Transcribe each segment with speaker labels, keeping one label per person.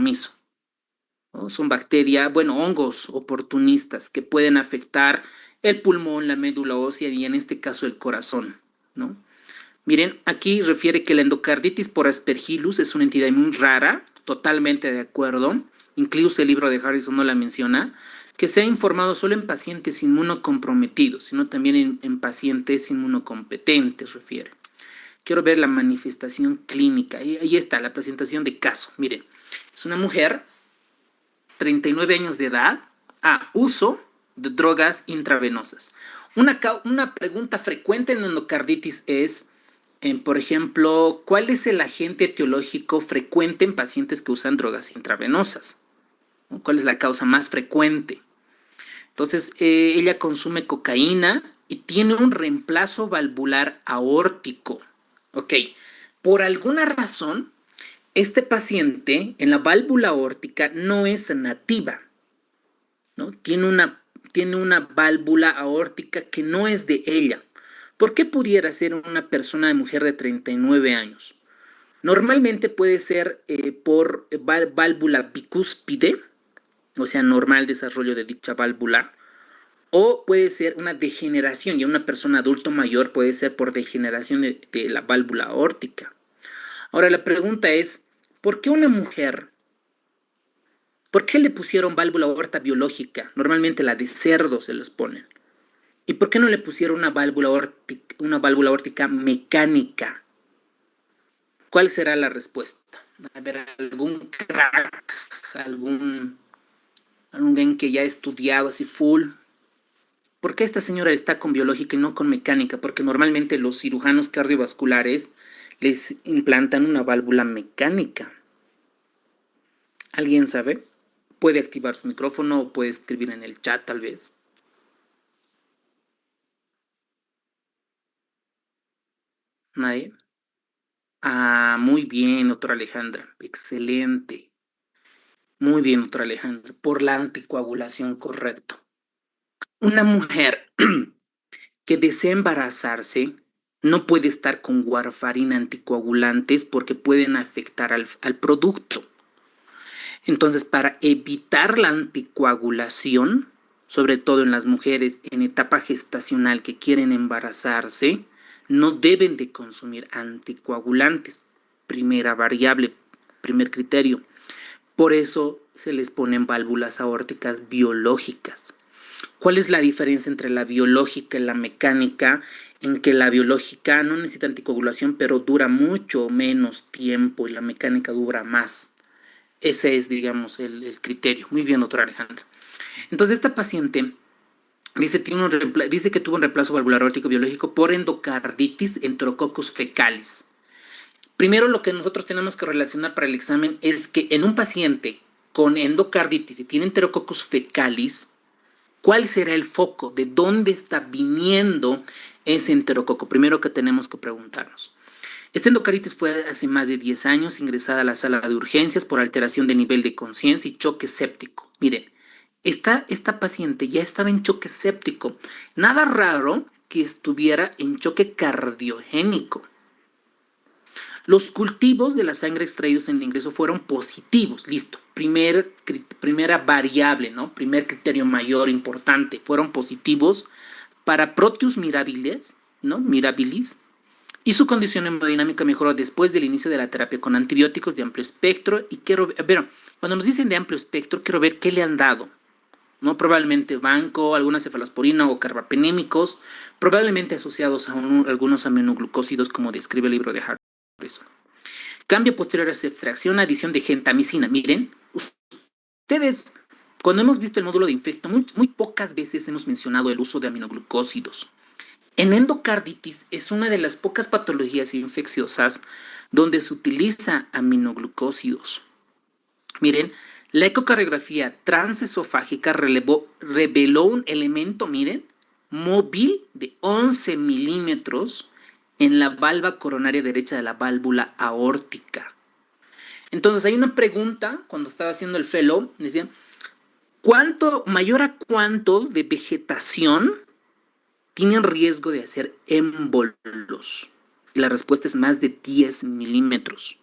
Speaker 1: compromiso, ¿no? Son bacterias, bueno, hongos oportunistas que pueden afectar el pulmón, la médula ósea y en este caso el corazón, ¿no? Miren, aquí refiere que la endocarditis por Aspergillus es una entidad muy rara, totalmente de acuerdo, incluso el libro de Harrison no la menciona, que se ha informado solo en pacientes inmunocomprometidos, sino también en pacientes inmunocompetentes, refiere. Quiero ver la manifestación clínica. Ahí está, la presentación de caso. Miren, es una mujer, 39 años de edad, uso de drogas intravenosas. Una pregunta frecuente en endocarditis es, por ejemplo, ¿cuál es el agente etiológico frecuente en pacientes que usan drogas intravenosas? ¿No? ¿Cuál es la causa más frecuente? Entonces, ella consume cocaína y tiene un reemplazo valvular aórtico. Ok, por alguna razón, este paciente en la válvula aórtica no es nativa, ¿no? Tiene una válvula aórtica que no es de ella. ¿Por qué pudiera ser una persona de mujer de 39 años? Normalmente puede ser por válvula bicúspide, o sea, normal desarrollo de dicha válvula, o puede ser una degeneración, y una persona adulto mayor puede ser por degeneración de la válvula aórtica. Ahora la pregunta es, ¿por qué una mujer, por qué le pusieron válvula aorta biológica? Normalmente la de cerdo se les ponen. ¿Y por qué no le pusieron una válvula aórtica mecánica? ¿Cuál será la respuesta? A ver, algún crack, alguien que ya ha estudiado así full. ¿Por qué esta señora está con biológica y no con mecánica? Porque normalmente los cirujanos cardiovasculares les implantan una válvula mecánica. ¿Alguien sabe? Puede activar su micrófono o puede escribir en el chat tal vez. ¿Nadie? Muy bien, doctora Alejandra. Excelente. Muy bien, doctora Alejandra. Por la anticoagulación, correcto. Una mujer que desea embarazarse no puede estar con warfarina anticoagulantes porque pueden afectar al producto. Entonces, para evitar la anticoagulación, sobre todo en las mujeres en etapa gestacional que quieren embarazarse, no deben de consumir anticoagulantes. Primera variable, primer criterio. Por eso se les ponen válvulas aórticas biológicas. ¿Cuál es la diferencia entre la biológica y la mecánica? En que la biológica no necesita anticoagulación, pero dura mucho menos tiempo y la mecánica dura más. Ese es, digamos, el criterio. Muy bien, doctora Alejandra. Entonces, esta paciente dice que tuvo un reemplazo valvular aórtico biológico por endocarditis enterococcus fecalis. Primero, lo que nosotros tenemos que relacionar para el examen es que en un paciente con endocarditis y tiene enterococcus fecalis, ¿cuál será el foco? ¿De dónde está viniendo ese enterococo? Primero que tenemos que preguntarnos. Esta endocarditis fue hace más de 10 años ingresada a la sala de urgencias por alteración de nivel de conciencia y choque séptico. Miren, esta paciente ya estaba en choque séptico. Nada raro que estuviera en choque cardiogénico. Los cultivos de la sangre extraídos en el ingreso fueron positivos. Listo. Primera variable, ¿no? Primer criterio mayor importante. Fueron positivos para Proteus mirabilis, ¿no? Mirabilis, y su condición hemodinámica mejoró después del inicio de la terapia con antibióticos de amplio espectro. Y quiero ver, cuando nos dicen de amplio espectro, quiero ver qué le han dado, ¿no? Probablemente banco, alguna cefalosporina o carbapenémicos, probablemente asociados a algunos aminoglucósidos, como describe el libro de Harrison. Cambio posterior a subtracción, adición de gentamicina. Miren, ustedes, cuando hemos visto el módulo de infecto, muy pocas veces hemos mencionado el uso de aminoglucósidos. En endocarditis es una de las pocas patologías infecciosas donde se utiliza aminoglucósidos. Miren, la ecocardiografía transesofágica reveló un elemento, miren, móvil de 11 milímetros en la valva coronaria derecha de la válvula aórtica. Entonces hay una pregunta, cuando estaba haciendo el fellow, decía, mayor a cuánto de vegetación tienen riesgo de hacer émbolos? Y la respuesta es más de 10 milímetros.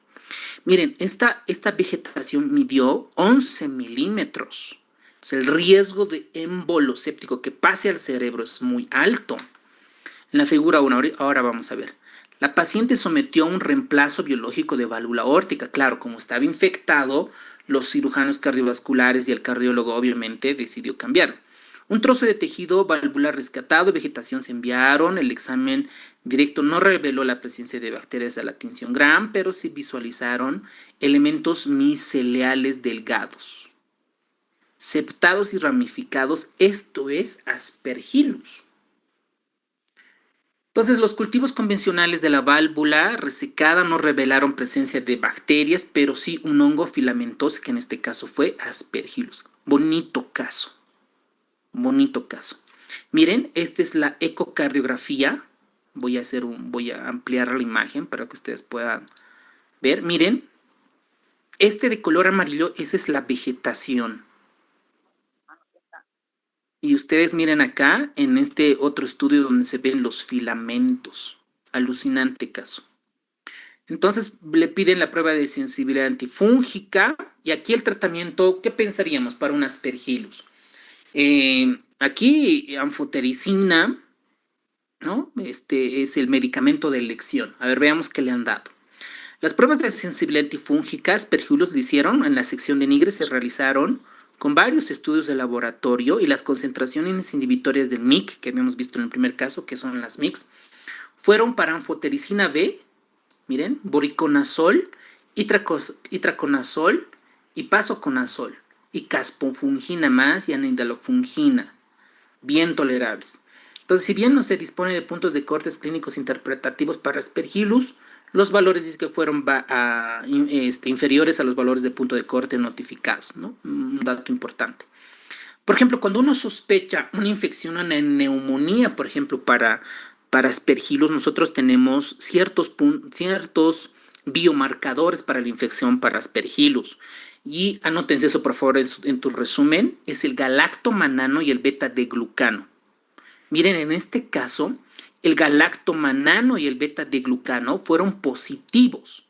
Speaker 1: Miren, esta vegetación midió 11 milímetros. O sea, el riesgo de émbolo séptico que pase al cerebro es muy alto. En la figura 1, ahora vamos a ver. La paciente sometió a un reemplazo biológico de válvula aórtica. Claro, como estaba infectado, los cirujanos cardiovasculares y el cardiólogo obviamente decidió cambiar. Un trozo de tejido valvular rescatado, vegetación se enviaron, el examen directo no reveló la presencia de bacterias de la tinción Gram, pero sí visualizaron elementos miceliales delgados, septados y ramificados, esto es Aspergillus. Entonces, los cultivos convencionales de la válvula resecada no revelaron presencia de bacterias, pero sí un hongo filamentoso, que en este caso fue Aspergillus. Bonito caso, bonito caso. Miren, esta es la ecocardiografía. Voy a ampliar la imagen para que ustedes puedan ver. Miren, este de color amarillo, esa es la vegetación. Y ustedes miren acá en este otro estudio donde se ven los filamentos. Alucinante caso. Entonces le piden la prueba de sensibilidad antifúngica y aquí el tratamiento, ¿qué pensaríamos para un aspergillus? Aquí anfotericina, ¿no? Este es el medicamento de elección. A ver, veamos qué le han dado. Las pruebas de sensibilidad antifúngica aspergillus le hicieron en la sección de Nigre, se realizaron con varios estudios de laboratorio y las concentraciones inhibitorias del MIC, que habíamos visto en el primer caso, que son las MICs, fueron para anfotericina B, miren, boriconazol, itraconazol y pasoconazol, y caspofungina más y anindalofungina, bien tolerables. Entonces, si bien no se dispone de puntos de cortes clínicos interpretativos para Aspergillus, los valores dice que fueron inferiores a los valores de punto de corte notificados, ¿no? Un dato importante. Por ejemplo, cuando uno sospecha una infección, una neumonía, por ejemplo, para Aspergillus, nosotros tenemos ciertos biomarcadores para la infección para Aspergillus. Y anótense eso, por favor, en tu resumen. Es el galactomanano y el beta-de-glucano. Miren, en este caso, el galactomanano y el beta-de-glucano fueron positivos.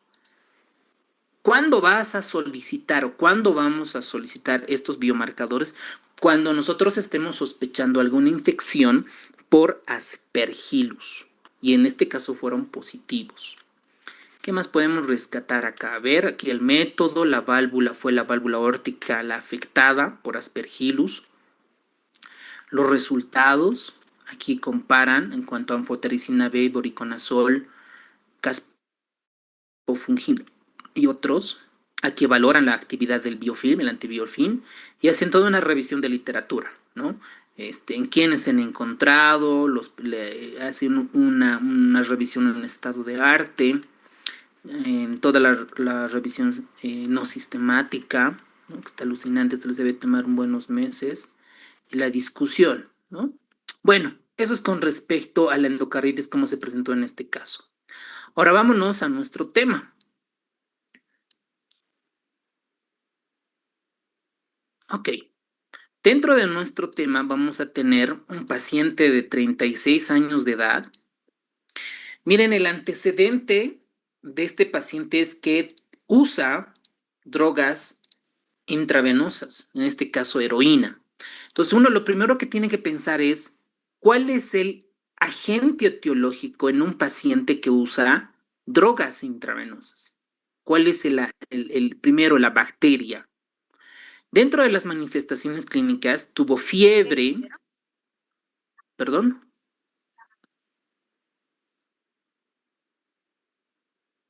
Speaker 1: ¿Cuándo vas a solicitar o cuándo vamos a solicitar estos biomarcadores? Cuando nosotros estemos sospechando alguna infección por Aspergillus. Y en este caso fueron positivos. ¿Qué más podemos rescatar acá? A ver, aquí el método, la válvula fue la válvula aórtica la afectada por Aspergillus. Los resultados, aquí comparan en cuanto a anfotericina B, boriconazol, caspofungina y otros. Aquí valoran la actividad del biofilm, el antibiofilm, y hacen toda una revisión de literatura, ¿no? En quiénes se han encontrado, hacen una revisión en estado de arte, en toda la revisión no sistemática, ¿no? Que está alucinante, esto les debe tomar buenos meses, y la discusión, ¿no? Bueno, eso es con respecto a la endocarditis, como se presentó en este caso. Ahora vámonos a nuestro tema. Ok, dentro de nuestro tema vamos a tener un paciente de 36 años de edad. Miren, el antecedente de este paciente es que usa drogas intravenosas, en este caso heroína. Entonces, uno lo primero que tiene que pensar es cuál es el agente etiológico en un paciente que usa drogas intravenosas. ¿Cuál es primero la bacteria? Dentro de las manifestaciones clínicas tuvo fiebre, perdón,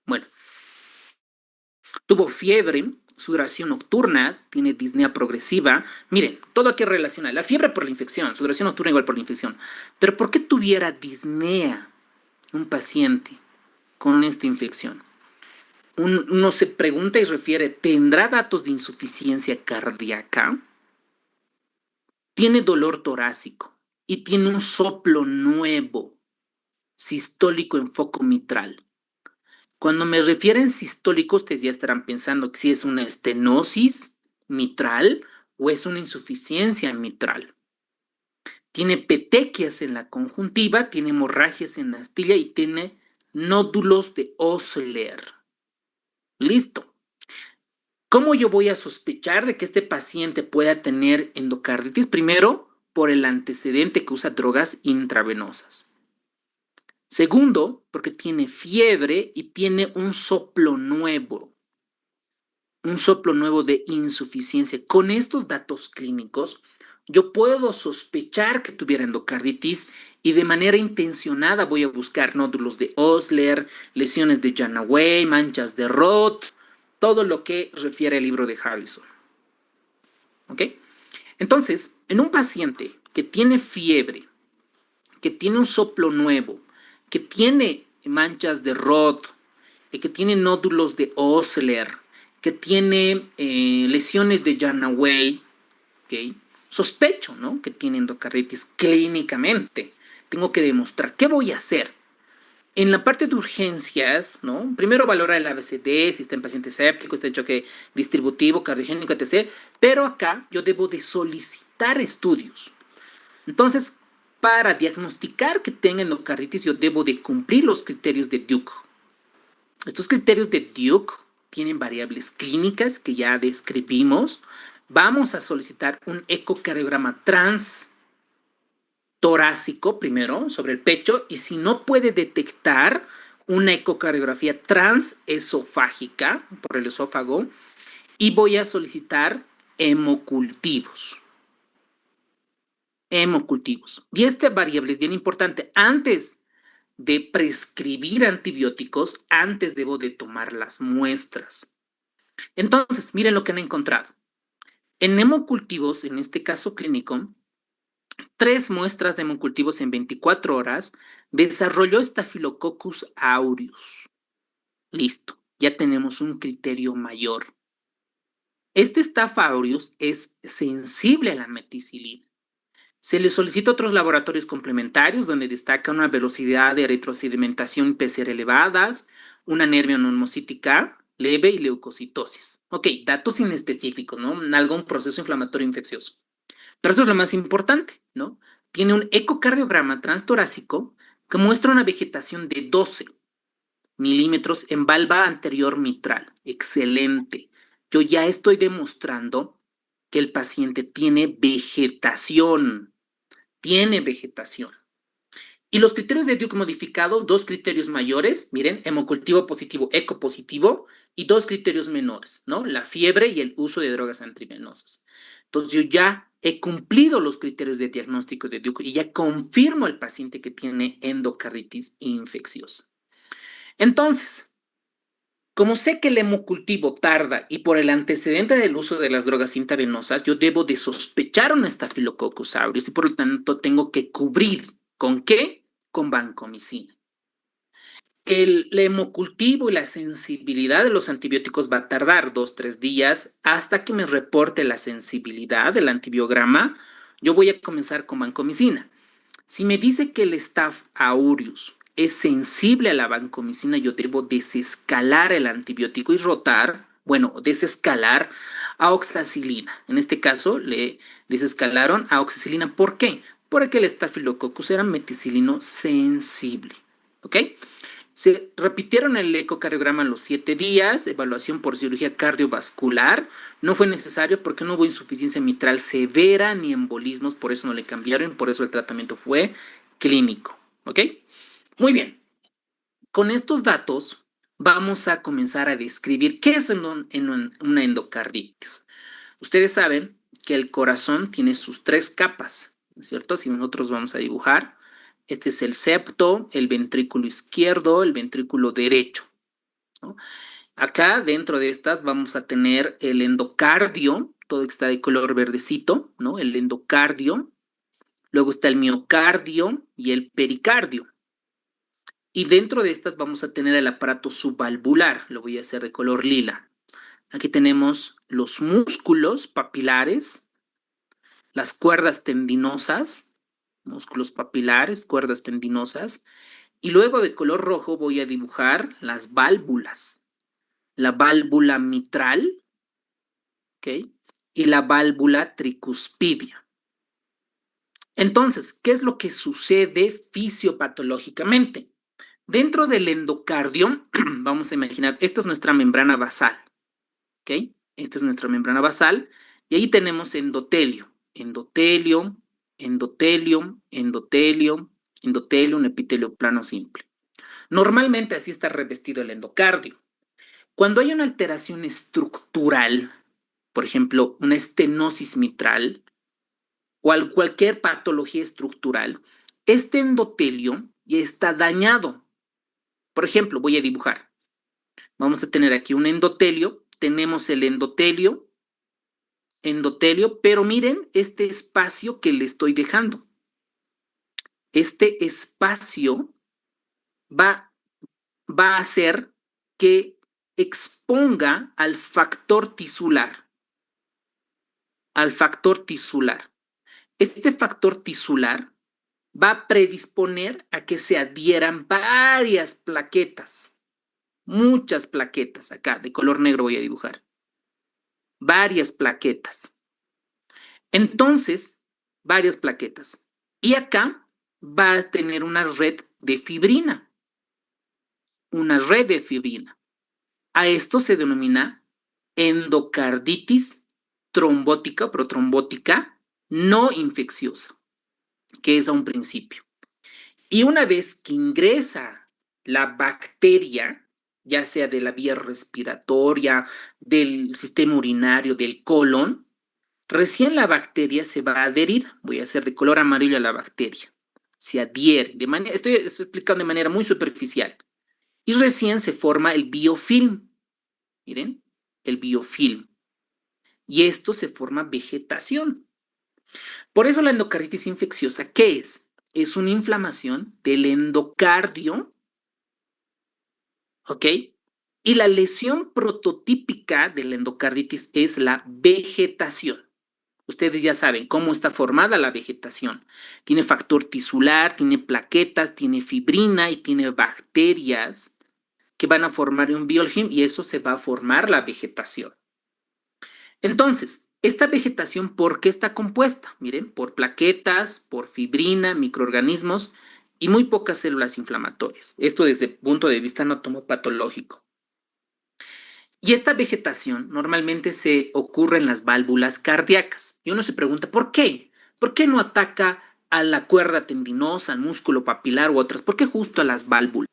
Speaker 1: bueno, tuvo fiebre, sudoración nocturna, tiene disnea progresiva. Miren, todo aquí relaciona. La fiebre por la infección, sudoración nocturna igual por la infección. Pero ¿por qué tuviera disnea un paciente con esta infección? Uno se pregunta y refiere, ¿tendrá datos de insuficiencia cardíaca? Tiene dolor torácico y tiene un soplo nuevo, sistólico en foco mitral. Cuando me refieren sistólico, ustedes ya estarán pensando que si es una estenosis mitral o es una insuficiencia mitral. Tiene petequias en la conjuntiva, tiene hemorragias en la astilla y tiene nódulos de Osler. Listo. ¿Cómo yo voy a sospechar de que este paciente pueda tener endocarditis? Primero, por el antecedente que usa drogas intravenosas. Segundo, porque tiene fiebre y tiene un soplo nuevo de insuficiencia. Con estos datos clínicos, yo puedo sospechar que tuviera endocarditis y de manera intencionada voy a buscar nódulos de Osler, lesiones de Janaway, manchas de Roth, todo lo que refiere al libro de Harrison. ¿Ok? Entonces, en un paciente que tiene fiebre, que tiene un soplo nuevo, que tiene manchas de Roth, que tiene nódulos de Osler, que tiene lesiones de Janaway, ¿okay? Sospecho, ¿no?, que tiene endocarditis clínicamente. Tengo que demostrar. ¿Qué voy a hacer? En la parte de urgencias, ¿no? Primero valorar el ABCD, si está en paciente séptico, está en choque distributivo, cardiogénico, etc. Pero acá yo debo de solicitar estudios. Entonces, para diagnosticar que tenga endocarditis, yo debo de cumplir los criterios de Duke. Estos criterios de Duke tienen variables clínicas que ya describimos. Vamos a solicitar un ecocardiograma transtorácico primero sobre el pecho, y si no puede detectar, una ecocardiografía transesofágica por el esófago, y voy a solicitar hemocultivos. Y esta variable es bien importante. Antes de prescribir antibióticos, antes debo de tomar las muestras. Entonces, miren lo que han encontrado. En hemocultivos, en este caso clínico, 3 muestras de hemocultivos en 24 horas desarrolló Staphylococcus aureus. Listo, ya tenemos un criterio mayor. Este Staph aureus es sensible a la meticilina. Se le solicita otros laboratorios complementarios donde destaca una velocidad de eritrosedimentación PCR elevadas, una anemia neumocítica leve y leucocitosis. Ok, datos inespecíficos, ¿no? Algún proceso inflamatorio infeccioso. Pero esto es lo más importante, ¿no? Tiene un ecocardiograma transtorácico que muestra una vegetación de 12 milímetros en valva anterior mitral. Excelente. Yo ya estoy demostrando que el paciente tiene vegetación. Y los criterios de Duke modificados, 2 criterios mayores, miren, hemocultivo positivo, eco positivo, y 2 criterios menores, ¿no? La fiebre y el uso de drogas antivenosas. Entonces yo ya he cumplido los criterios de diagnóstico de Duke y ya confirmo al paciente que tiene endocarditis infecciosa. Entonces, como sé que el hemocultivo tarda y por el antecedente del uso de las drogas intravenosas, yo debo de sospechar un Staphylococcus aureus y por lo tanto tengo que cubrir. ¿Con qué? Con vancomicina. El hemocultivo y la sensibilidad de los antibióticos va a tardar 2-3 días hasta que me reporte la sensibilidad del antibiograma. Yo voy a comenzar con vancomicina. Si me dice que el Staph aureus es sensible a la vancomicina, yo debo desescalar el antibiótico y rotar, desescalar a oxacilina. En este caso, le desescalaron a oxacilina. ¿Por qué? Porque el Staphylococcus era meticilino sensible. ¿Ok? Se repitieron el ecocardiograma a los 7 días, evaluación por cirugía cardiovascular. No fue necesario porque no hubo insuficiencia mitral severa ni embolismos, por eso no le cambiaron, por eso el tratamiento fue clínico. ¿Ok? Muy bien. Con estos datos vamos a comenzar a describir qué es una endocarditis. Ustedes saben que el corazón tiene sus 3 capas, ¿no es cierto? Si nosotros vamos a dibujar, este es el septo, el ventrículo izquierdo, el ventrículo derecho, ¿no? Acá dentro de estas vamos a tener el endocardio, todo está de color verdecito, ¿no? El endocardio. Luego está el miocardio y el pericardio. Y dentro de estas vamos a tener el aparato subvalvular, lo voy a hacer de color lila. Aquí tenemos los músculos papilares, las cuerdas tendinosas, músculos papilares, cuerdas tendinosas, y luego de color rojo voy a dibujar las válvulas. La válvula mitral, ¿ok? Y la válvula tricuspidia. Entonces, ¿qué es lo que sucede fisiopatológicamente? Dentro del endocardio, vamos a imaginar, esta es nuestra membrana basal, ¿ok? Esta es nuestra membrana basal, y ahí tenemos endotelio, endotelio, endotelio, endotelio, endotelio, un epitelio plano simple. Normalmente así está revestido el endocardio. Cuando hay una alteración estructural, por ejemplo, una estenosis mitral o cualquier patología estructural, este endotelio ya está dañado. Por ejemplo, voy a dibujar. Vamos a tener aquí un endotelio. Tenemos el endotelio, pero miren este espacio que le estoy dejando. Este espacio va a hacer que exponga al factor tisular. Al factor tisular. Este factor tisular va a predisponer a que se adhieran varias plaquetas, muchas plaquetas. Acá de color negro voy a dibujar. Varias plaquetas. Entonces, varias plaquetas. Y acá va a tener una red de fibrina. Una red de fibrina. A esto se denomina endocarditis trombótica, protrombótica, no infecciosa, que es a un principio. Y una vez que ingresa la bacteria, ya sea de la vía respiratoria, del sistema urinario, del colon, recién la bacteria se va a adherir. Voy a hacer de color amarillo a la bacteria. Se adhiere. Estoy explicando de manera muy superficial. Y recién se forma el biofilm. Miren, el biofilm. Y esto se forma vegetación. Por eso la endocarditis infecciosa, ¿qué es? Es una inflamación del endocardio, ¿ok? Y la lesión prototípica de la endocarditis es la vegetación. Ustedes ya saben cómo está formada la vegetación. Tiene factor tisular, tiene plaquetas, tiene fibrina y tiene bacterias que van a formar un biofilm y eso se va a formar la vegetación. Entonces, esta vegetación, ¿por qué está compuesta? Miren, por plaquetas, por fibrina, microorganismos y muy pocas células inflamatorias. Esto desde el punto de vista anatomopatológico. Y esta vegetación normalmente se ocurre en las válvulas cardíacas. Y uno se pregunta, ¿por qué? ¿Por qué no ataca a la cuerda tendinosa, al músculo papilar u otras? ¿Por qué justo a las válvulas?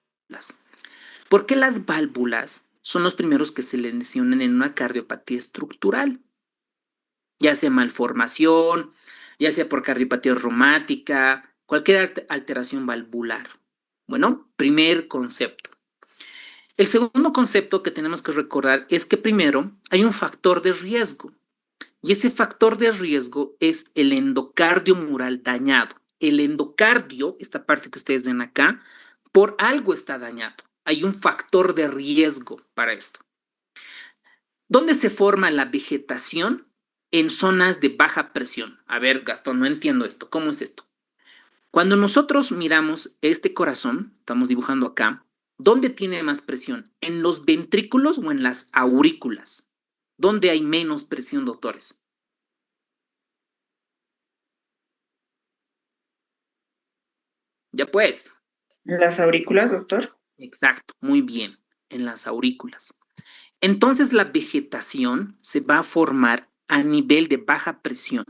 Speaker 1: Porque las válvulas son los primeros que se lesionan en una cardiopatía estructural, ya sea malformación, ya sea por cardiopatía reumática, cualquier alteración valvular. Bueno, primer concepto. El segundo concepto que tenemos que recordar es que primero hay un factor de riesgo y ese factor de riesgo es el endocardio mural dañado. El endocardio, esta parte que ustedes ven acá, por algo está dañado. Hay un factor de riesgo para esto. ¿Dónde se forma la vegetación? En zonas de baja presión. A ver, Gastón, no entiendo esto. ¿Cómo es esto? Cuando nosotros miramos este corazón, estamos dibujando acá, ¿dónde tiene más presión? ¿En los ventrículos o en las aurículas? ¿Dónde hay menos presión, doctores? Ya pues.
Speaker 2: Las aurículas, doctor.
Speaker 1: Exacto, muy bien, en las aurículas. Entonces la vegetación se va a formar a nivel de baja presión.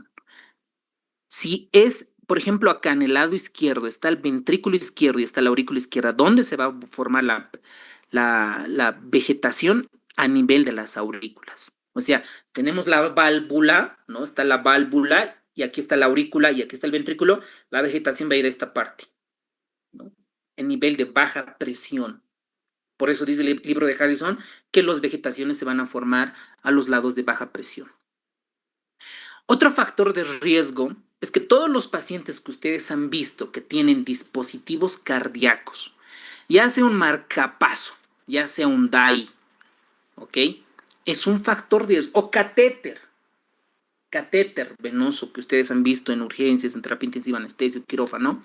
Speaker 1: Si es, por ejemplo, acá en el lado izquierdo está el ventrículo izquierdo y está la aurícula izquierda, ¿dónde se va a formar la vegetación? A nivel de las aurículas. O sea, tenemos la válvula, ¿no? Está la válvula y aquí está la aurícula y aquí está el ventrículo. La vegetación va a ir a esta parte, ¿no? En nivel de baja presión. Por eso dice el libro de Harrison que las vegetaciones se van a formar a los lados de baja presión. Otro factor de riesgo es que todos los pacientes que ustedes han visto que tienen dispositivos cardíacos, ya sea un marcapaso, ya sea un DAI, ¿ok? Es un factor de riesgo. O catéter venoso que ustedes han visto en urgencias, en terapia intensiva, anestesia, quirófano,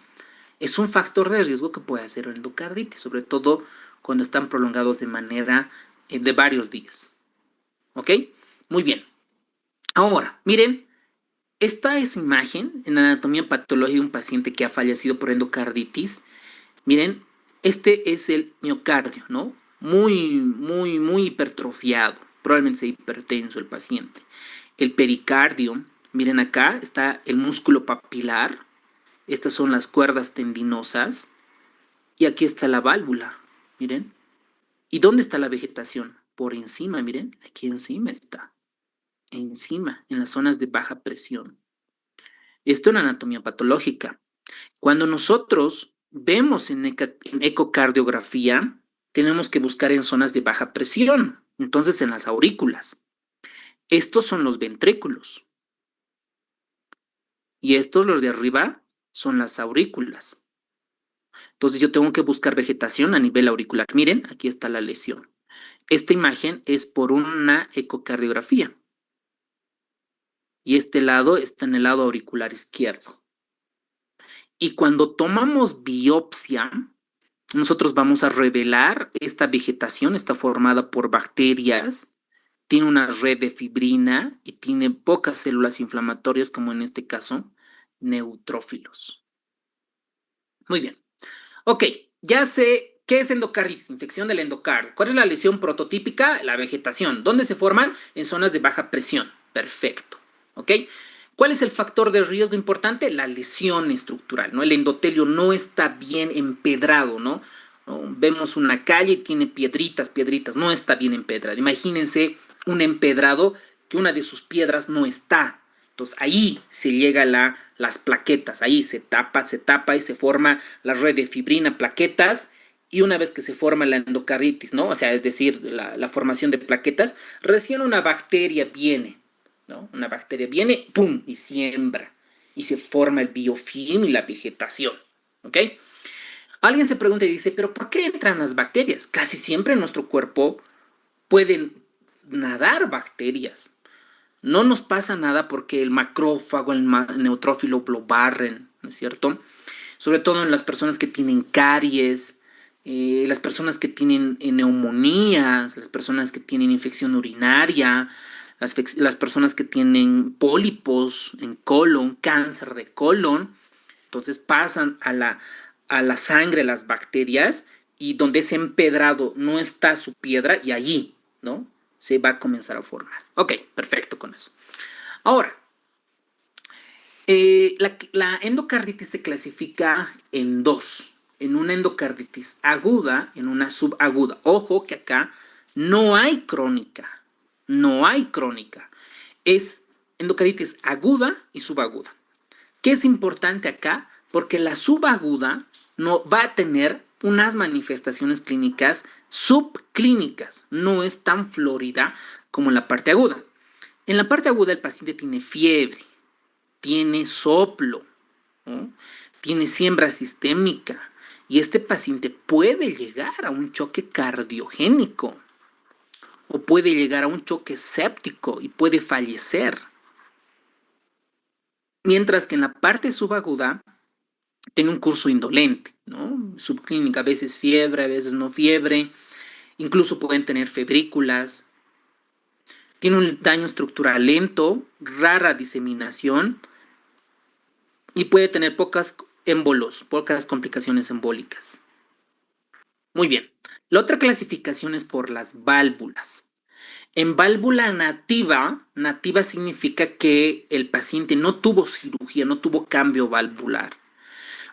Speaker 1: es un factor de riesgo que puede hacer endocarditis, sobre todo cuando están prolongados de manera de varios días. ¿Ok? Muy bien. Ahora, miren, esta es imagen en anatomía patológica de un paciente que ha fallecido por endocarditis. Miren, Este es el miocardio, ¿no? Muy hipertrofiado. Probablemente sea hipertenso el paciente. El pericardio, miren acá, está el músculo papilar. Estas son las cuerdas tendinosas. Y aquí está la válvula, miren. ¿Y dónde está la vegetación? Por encima, miren, aquí encima está. Encima, en las zonas de baja presión. Esto es una anatomía patológica. Cuando nosotros vemos en ecocardiografía, tenemos que buscar en zonas de baja presión, entonces en las aurículas. Estos son los ventrículos y estos, los de arriba, son las aurículas. Entonces yo tengo que buscar vegetación a nivel auricular. Miren, aquí está la lesión. Esta imagen es por una ecocardiografía y este lado está en el lado auricular izquierdo. Y cuando tomamos biopsia, nosotros vamos a revelar esta vegetación, está formada por bacterias, tiene una red de fibrina y tiene pocas células inflamatorias, como en este caso, neutrófilos. Muy bien. Ok, ya sé qué es endocarditis, infección del endocardio. ¿Cuál es la lesión prototípica? La vegetación. ¿Dónde se forman? En zonas de baja presión. Perfecto. Ok. ¿Cuál es el factor de riesgo importante? La lesión estructural, ¿no? El endotelio no está bien empedrado, ¿no? Vemos una calle y tiene piedritas, no está bien empedrado. Imagínense un empedrado que una de sus piedras no está. Entonces ahí se llega las plaquetas, ahí se tapa y se forma la red de fibrina, plaquetas, y una vez que se forma la endocarditis, ¿no? O sea, es decir, la formación de plaquetas, recién una bacteria viene, ¿no? Una bacteria viene, ¡pum!, y siembra, y se forma el biofilm y la vegetación, ¿ok? Alguien se pregunta y dice, ¿pero por qué entran las bacterias? Casi siempre en nuestro cuerpo pueden nadar bacterias. No nos pasa nada porque el macrófago, el neutrófilo lo barren, ¿no es cierto? Sobre todo en las personas que tienen caries, las personas que tienen neumonías, las personas que tienen infección urinaria, las personas que tienen pólipos en colon, cáncer de colon. Entonces pasan a la sangre las bacterias y donde ese empedrado no está su piedra y allí, ¿no? Se va a comenzar a formar. Ok, perfecto con eso. Ahora, la endocarditis se clasifica en dos, en una endocarditis aguda, en una subaguda. Ojo que acá no hay crónica, no hay crónica. Es endocarditis aguda y subaguda. ¿Qué es importante acá? Porque la subaguda no va a tener unas manifestaciones clínicas subclínicas, no es tan florida como en la parte aguda. En la parte aguda el paciente tiene fiebre, tiene soplo, ¿no? Tiene siembra sistémica y este paciente puede llegar a un choque cardiogénico o puede llegar a un choque séptico y puede fallecer. Mientras que en la parte subaguda tiene un curso indolente, ¿no? Subclínica, a veces fiebre, a veces no fiebre, incluso pueden tener febrículas. Tiene un daño estructural lento, rara diseminación y puede tener pocas émbolos, pocas complicaciones embólicas. Muy bien. La otra clasificación es por las válvulas. En válvula nativa, nativa significa que el paciente no tuvo cirugía, no tuvo cambio valvular.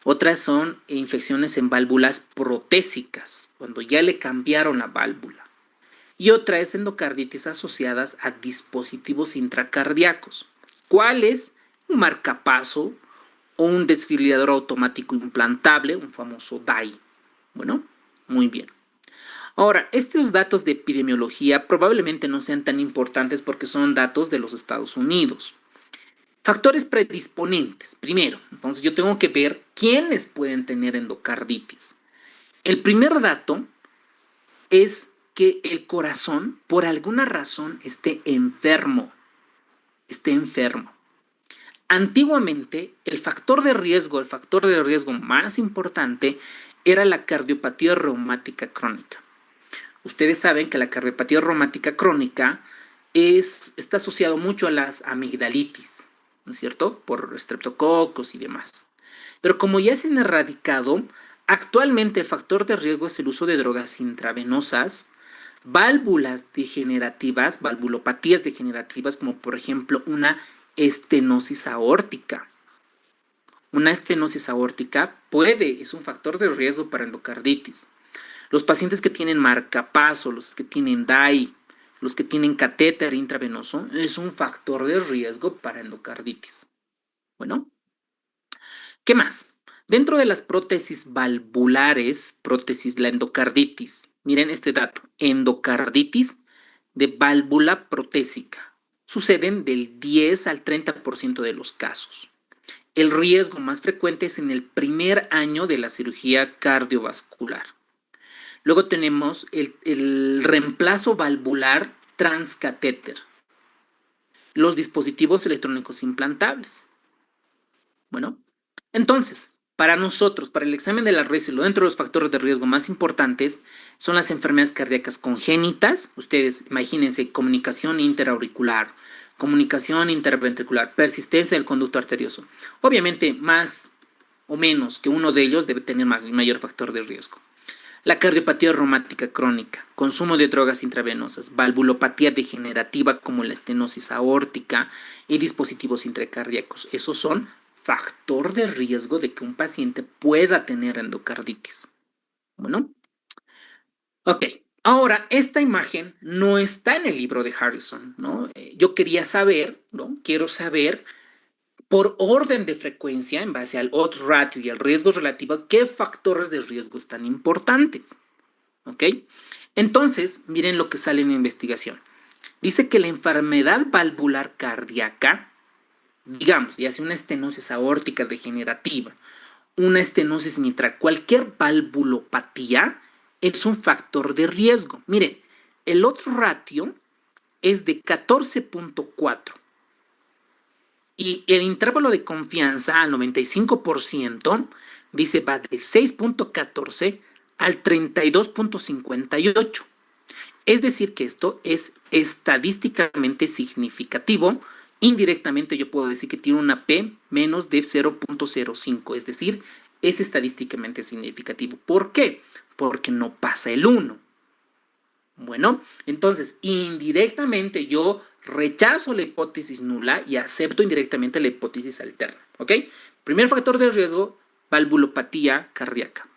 Speaker 1: Otras son infecciones en válvulas protésicas, cuando ya le cambiaron la válvula. Y otra es endocarditis asociadas a dispositivos intracardíacos. ¿Cuál es? Un marcapaso o un desfibrilador automático implantable, un famoso DAI. Bueno, muy bien. Ahora, estos datos de epidemiología probablemente no sean tan importantes porque son datos de los Estados Unidos. Factores predisponentes. Primero, entonces yo tengo que ver quiénes pueden tener endocarditis. El primer dato es que el corazón, por alguna razón, esté enfermo. Antiguamente, el factor de riesgo más importante era la cardiopatía reumática crónica. Ustedes saben que la cardiopatía reumática crónica está asociado mucho a las amigdalitis, ¿no es cierto? Por estreptococos y demás. Pero como ya se han erradicado, Actualmente el factor de riesgo es el uso de drogas intravenosas, válvulas degenerativas, valvulopatías degenerativas, como por ejemplo una estenosis aórtica. Una estenosis aórtica es un factor de riesgo para endocarditis. Los pacientes que tienen marcapaso, los que tienen DAI, los que tienen catéter intravenoso, es un factor de riesgo para endocarditis. Bueno, ¿qué más? Dentro de las prótesis valvulares, la endocarditis, miren este dato, endocarditis de válvula protésica, suceden del 10 al 30% de los casos. El riesgo más frecuente es en el primer año de la cirugía cardiovascular. Luego tenemos el reemplazo valvular transcatéter, los dispositivos electrónicos implantables. Bueno, entonces, para nosotros, para el examen de la RESILO, dentro de los factores de riesgo más importantes son las enfermedades cardíacas congénitas. Ustedes imagínense comunicación interauricular, comunicación interventricular, persistencia del conducto arterioso. Obviamente, más o menos que uno de ellos debe tener mayor factor de riesgo. La cardiopatía reumática crónica, consumo de drogas intravenosas, valvulopatía degenerativa como la estenosis aórtica y dispositivos intracardíacos. Esos son factor de riesgo de que un paciente pueda tener endocarditis. Bueno, ok. Ahora, esta imagen no está en el libro de Harrison, ¿no? Yo quería saber, ¿no? Quiero saber por orden de frecuencia, en base al odds ratio y al riesgo relativo, qué factores de riesgo están importantes. ¿Ok? Entonces, miren lo que sale en la investigación. Dice que la enfermedad valvular cardíaca, digamos, ya sea una estenosis aórtica degenerativa, una estenosis mitral, cualquier valvulopatía es un factor de riesgo. Miren, el otro ratio es de 14.4 y el intervalo de confianza al 95% dice va de 6.14 al 32.58. Es decir, que esto es estadísticamente significativo. Indirectamente yo puedo decir que tiene una P menos de 0.05, es decir, es estadísticamente significativo. ¿Por qué? Porque no pasa el 1. Bueno, entonces indirectamente yo rechazo la hipótesis nula y acepto indirectamente la hipótesis alterna. ¿Ok? Primer factor de riesgo, valvulopatía cardíaca.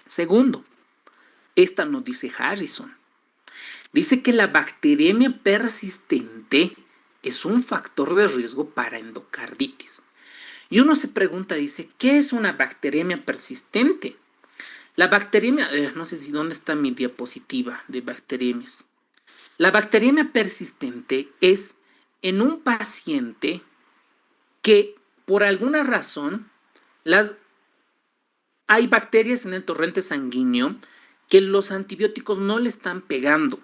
Speaker 1: Segundo, esta no dice Harrison. Dice que la bacteremia persistente es un factor de riesgo para endocarditis. Y uno se pregunta, dice, ¿qué es una bacteremia persistente? La bacteremia, no sé si dónde está mi diapositiva de bacteremias. La bacteremia persistente es en un paciente que por alguna razón hay bacterias en el torrente sanguíneo que los antibióticos no le están pegando.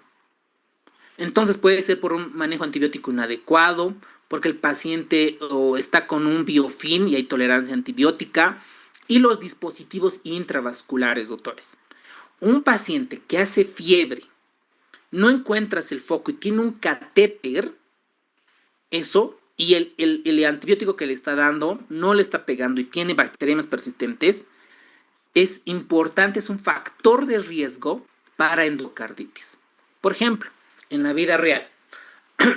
Speaker 1: Entonces puede ser por un manejo antibiótico inadecuado, porque el paciente está con un biofilm y hay tolerancia antibiótica, y los dispositivos intravasculares, doctores. Un paciente que hace fiebre, no encuentras el foco y tiene un catéter, eso, y el antibiótico que le está dando no le está pegando y tiene bacterias persistentes, es importante, es un factor de riesgo para endocarditis. Por ejemplo, en la vida real,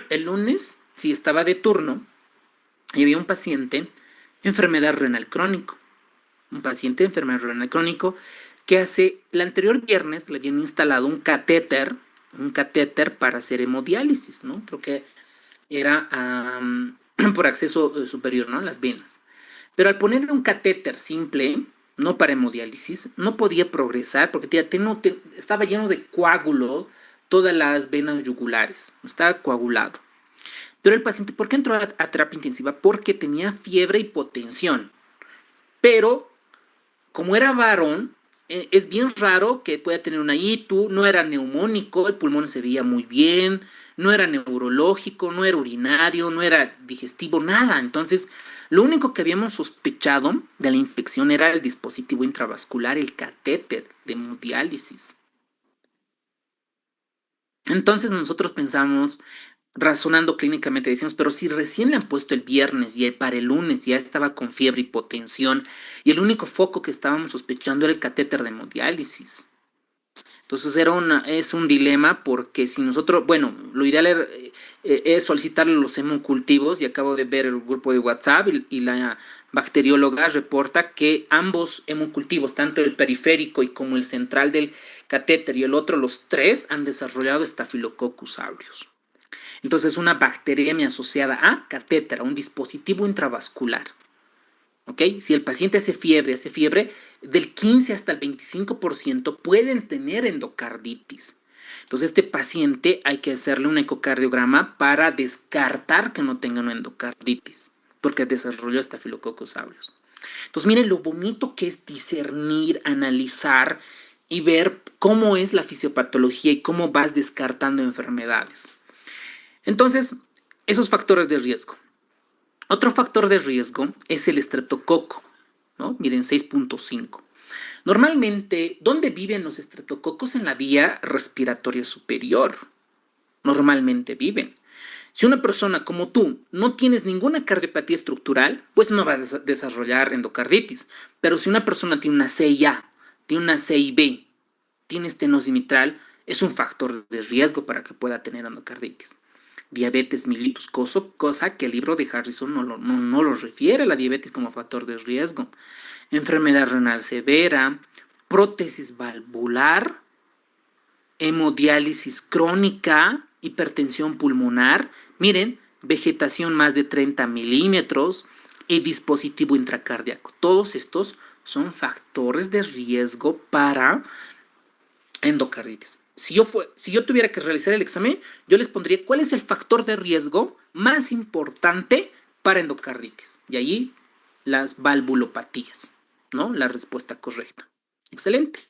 Speaker 1: el lunes, si estaba de turno, y había un paciente enfermedad renal crónico, que hace el anterior viernes le habían instalado un catéter para hacer hemodiálisis, ¿no? Porque era por acceso superior, ¿no? Las venas. Pero al ponerle un catéter simple, no para hemodiálisis, no podía progresar porque estaba lleno de coágulo todas las venas yugulares, estaba coagulado. Pero el paciente, ¿por qué entró a terapia intensiva? Porque tenía fiebre y hipotensión. Pero, como era varón, es bien raro que pueda tener una ITU, no era neumónico, el pulmón se veía muy bien, no era neurológico, no era urinario, no era digestivo, nada. Entonces, lo único que habíamos sospechado de la infección era el dispositivo intravascular, el catéter de hemodiálisis. Entonces nosotros pensamos, razonando clínicamente, decimos, pero si recién le han puesto el viernes y para el lunes ya estaba con fiebre, hipotensión, y el único foco que estábamos sospechando era el catéter de hemodiálisis. Entonces es un dilema porque si nosotros, bueno, lo ideal es solicitarle los hemocultivos y acabo de ver el grupo de WhatsApp y la bacterióloga reporta que ambos hemocultivos, tanto el periférico y como el central del catéter y el otro, los tres han desarrollado Staphylococcus aureus. Entonces una bacteriemia asociada a catéter, a un dispositivo intravascular. ¿Ok? Si el paciente hace fiebre, del 15 hasta el 25% pueden tener endocarditis. Entonces, este paciente hay que hacerle un ecocardiograma para descartar que no tenga una endocarditis, porque desarrolló Staphylococcus aureus. Entonces, miren lo bonito que es discernir, analizar y ver cómo es la fisiopatología y cómo vas descartando enfermedades. Entonces, esos factores de riesgo. Otro factor de riesgo es el estreptococo, ¿no? Miren, 6.5. Normalmente, ¿dónde viven los estreptococos? En la vía respiratoria superior. Normalmente viven. Si una persona como tú no tienes ninguna cardiopatía estructural, pues no va a desarrollar endocarditis. Pero si una persona tiene una CIA, tiene una CIB, tiene estenosis mitral, es un factor de riesgo para que pueda tener endocarditis. Diabetes mellitus, cosa que el libro de Harrison no lo refiere a la diabetes como factor de riesgo. Enfermedad renal severa, prótesis valvular, hemodiálisis crónica, hipertensión pulmonar, miren, vegetación más de 30 milímetros y dispositivo intracardíaco. Todos estos son factores de riesgo para endocarditis. Si yo tuviera que realizar el examen, yo les pondría cuál es el factor de riesgo más importante para endocarditis. Y ahí las valvulopatías, ¿no? La respuesta correcta. Excelente.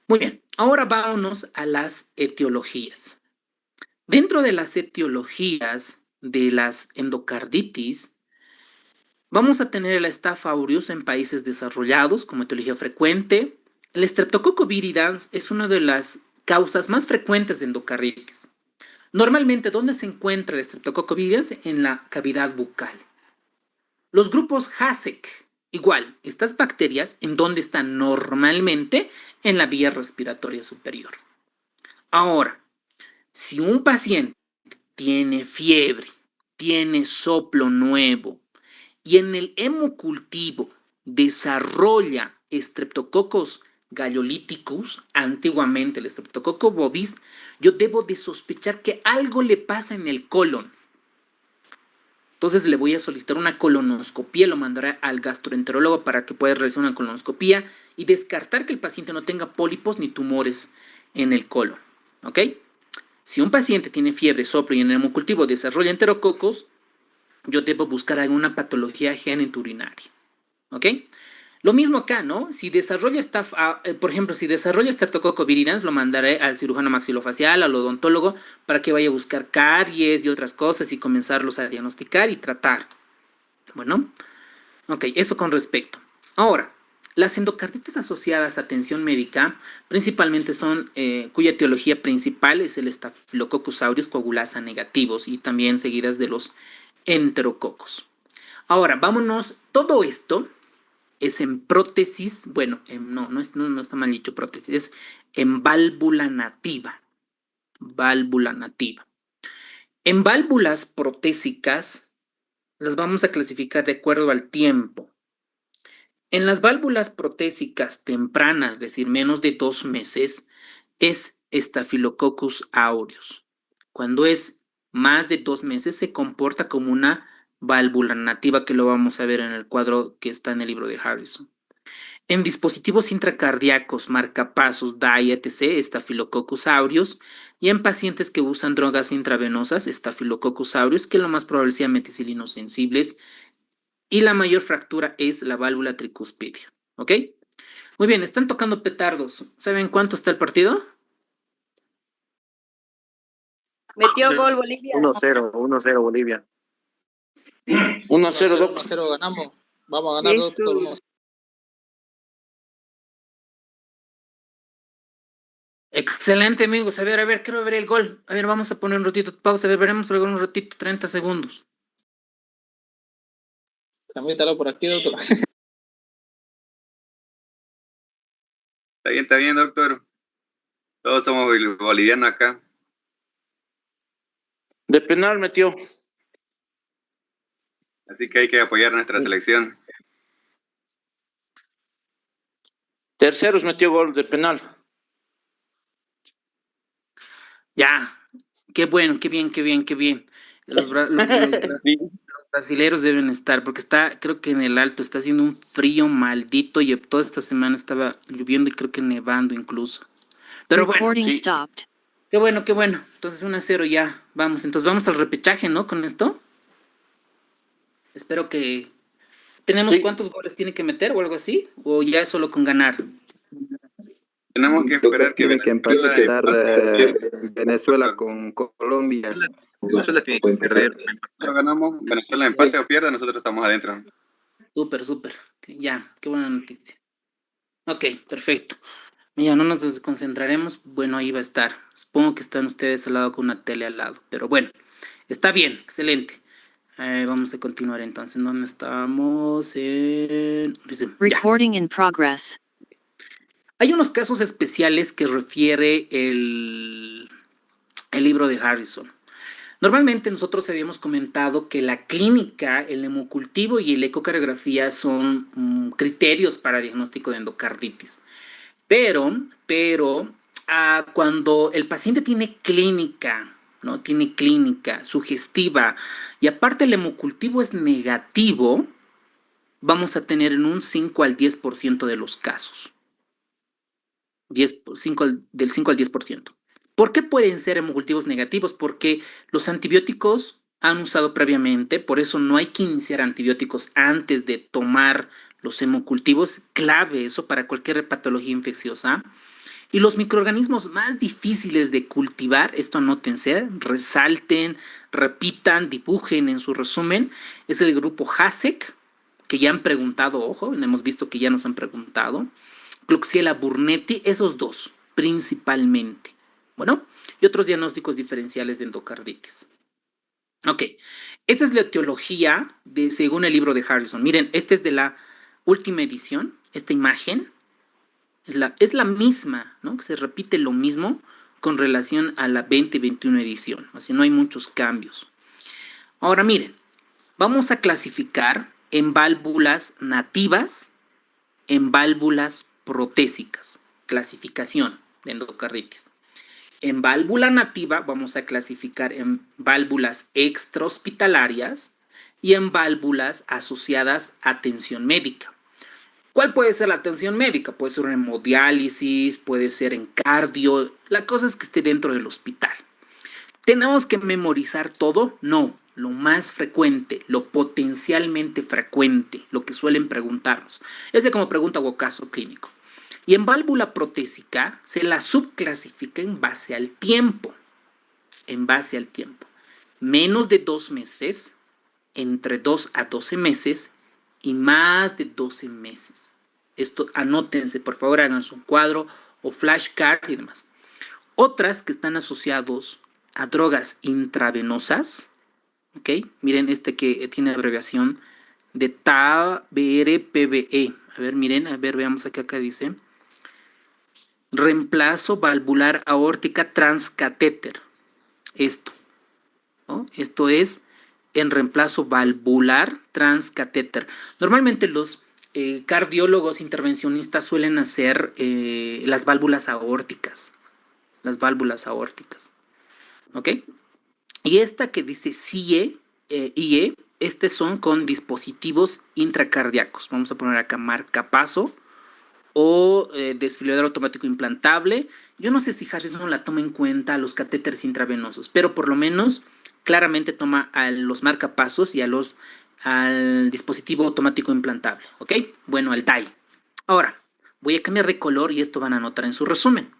Speaker 1: Muy bien, ahora vámonos a las etiologías. Dentro de las etiologías de las endocarditis, vamos a tener la Staph aureus en países desarrollados como etiología frecuente. El Streptococcus viridans es una de las causas más frecuentes de endocarditis. Normalmente, ¿dónde se encuentra el Streptococcus viridans? En la cavidad bucal. Los grupos HASEC, igual, estas bacterias, ¿en dónde están normalmente? En la vía respiratoria superior. Ahora, si un paciente tiene fiebre, tiene soplo nuevo y en el hemocultivo desarrolla Streptococcus galloliticus, antiguamente el Streptococcus bovis, yo debo de sospechar que algo le pasa en el colon. Entonces le voy a solicitar una colonoscopía, lo mandaré al gastroenterólogo para que pueda realizar una colonoscopía y descartar que el paciente no tenga pólipos ni tumores en el colon. ¿Ok? Si un paciente tiene fiebre, soplo y en el hemocultivo desarrolla enterococos, yo debo buscar alguna patología genitourinaria. ¿Ok? Lo mismo acá, ¿no? Si desarrolla por ejemplo, si desarrolla Streptococcus viridans, lo mandaré al cirujano maxilofacial, al odontólogo, para que vaya a buscar caries y otras cosas y comenzarlos a diagnosticar y tratar. Bueno, ok, eso con respecto. Ahora, las endocarditis asociadas a atención médica principalmente son, cuya etiología principal es el Staphylococcus aureus coagulasa negativos y también seguidas de los enterococos. Ahora, vámonos, todo esto es en prótesis, bueno, no está mal dicho prótesis, es en válvula nativa. Válvula nativa. En válvulas protésicas las vamos a clasificar de acuerdo al tiempo. En las válvulas protésicas tempranas, es decir, menos de 2 meses, es Staphylococcus aureus. Cuando es más de 2 meses, se comporta como una válvula nativa, que lo vamos a ver en el cuadro que está en el libro de Harrison. En dispositivos intracardíacos, marcapasos, DAI, etc., Staphylococcus aureus, y en pacientes que usan drogas intravenosas, Staphylococcus aureus, que lo más probable sean meticilinos sensibles, y la mayor fractura es la válvula tricuspidia. ¿Ok? Muy bien, están tocando petardos. ¿Saben cuánto está el partido?
Speaker 3: Metió gol Bolivia.
Speaker 4: 1-0, 1-0 Bolivia.
Speaker 5: 1-0, Doc. 1-0 ganamos. Vamos a ganar,
Speaker 3: Eso.
Speaker 5: Doctor.
Speaker 1: Excelente, amigos. A ver, quiero ver el gol. A ver, vamos a poner un ratito de pausa. A ver, veremos luego un ratito, 30 segundos.
Speaker 5: Tramítalo por aquí, doctor.
Speaker 6: Está bien, doctor. Todos somos bolivianos acá.
Speaker 7: De penal metió.
Speaker 6: Así que hay que apoyar nuestra selección.
Speaker 7: Terceros metió gol de penal.
Speaker 1: Ya. Qué bueno, qué bien. Los brasileros deben estar, porque está, creo que en el alto está haciendo un frío maldito y toda esta semana estaba lloviendo y creo que nevando incluso. Pero bueno,
Speaker 8: Recording
Speaker 7: sí.
Speaker 8: stopped.
Speaker 1: qué bueno. Entonces 1-0 ya. Vamos, entonces vamos al repechaje, ¿no? Con esto. Espero que... ¿Tenemos
Speaker 7: Sí.
Speaker 1: cuántos goles tiene que meter o algo así? ¿O ya es solo con ganar?
Speaker 6: Tenemos que esperar que
Speaker 4: Tiene que empatar Venezuela con Colombia.
Speaker 6: Venezuela tiene que perder. Si ganamos, Venezuela empate o pierda, nosotros estamos adentro.
Speaker 1: Súper. Ya, qué buena noticia. Ok, perfecto. Ya no nos desconcentraremos. Bueno, ahí va a estar. Supongo que están ustedes al lado con una tele al lado. Pero bueno, está bien, excelente. Vamos a continuar entonces. ¿Dónde estamos? Ya.
Speaker 8: Recording in progress.
Speaker 1: Hay unos casos especiales que refiere el libro de Harrison. Normalmente nosotros habíamos comentado que la clínica, el hemocultivo y el ecocardiografía son criterios para diagnóstico de endocarditis. Pero cuando el paciente tiene clínica, ¿no? Tiene clínica sugestiva y aparte el hemocultivo es negativo, vamos a tener en un 5 al 10% de los casos. Del 5 al 10%. ¿Por qué pueden ser hemocultivos negativos? Porque los antibióticos han usado previamente, por eso no hay que iniciar antibióticos antes de tomar los hemocultivos, clave eso para cualquier patología infecciosa. Y los microorganismos más difíciles de cultivar, esto anótense, resalten, repitan, dibujen en su resumen, es el grupo HASEC, que ya han preguntado, ojo, hemos visto que ya nos han preguntado, Klebsiella burnetii, esos dos, principalmente. Bueno, y otros diagnósticos diferenciales de endocarditis. Ok, esta es la etiología según el libro de Harrison. Miren, esta es de la última edición, esta imagen es la misma, ¿no? Se repite lo mismo con relación a la 2021 edición, así no hay muchos cambios. Ahora miren, vamos a clasificar en válvulas nativas, en válvulas protésicas, clasificación de endocarditis. En válvula nativa vamos a clasificar en válvulas extrahospitalarias y en válvulas asociadas a atención médica. ¿Cuál puede ser la atención médica? Puede ser una hemodiálisis, puede ser en cardio, la cosa es que esté dentro del hospital. ¿Tenemos que memorizar todo? No, lo más frecuente, lo potencialmente frecuente, lo que suelen preguntarnos. Es de como pregunta o caso clínico. Y en válvula protésica se la subclasifica en base al tiempo. Menos de 2 meses, entre 2 a 12 meses y más de 12 meses. Esto anótense, por favor, hagan su cuadro o flashcard y demás. Otras que están asociados a drogas intravenosas, ¿ok? Miren este que tiene abreviación de TABRPBE. A ver, miren, veamos acá dice. Reemplazo valvular aórtica transcatéter. Esto, ¿no? Esto es en reemplazo valvular transcatéter. Normalmente los cardiólogos intervencionistas suelen hacer las válvulas aórticas. ¿Ok? Y esta que dice CIE, IE, estos son con dispositivos intracardíacos. Vamos a poner acá marcapaso o desfibrilador automático implantable. Yo no sé si Harrison la toma en cuenta a los catéteres intravenosos, pero por lo menos claramente toma a los marcapasos y al dispositivo automático implantable, ¿ok? Bueno, al DAI. Ahora, voy a cambiar de color y esto van a notar en su resumen.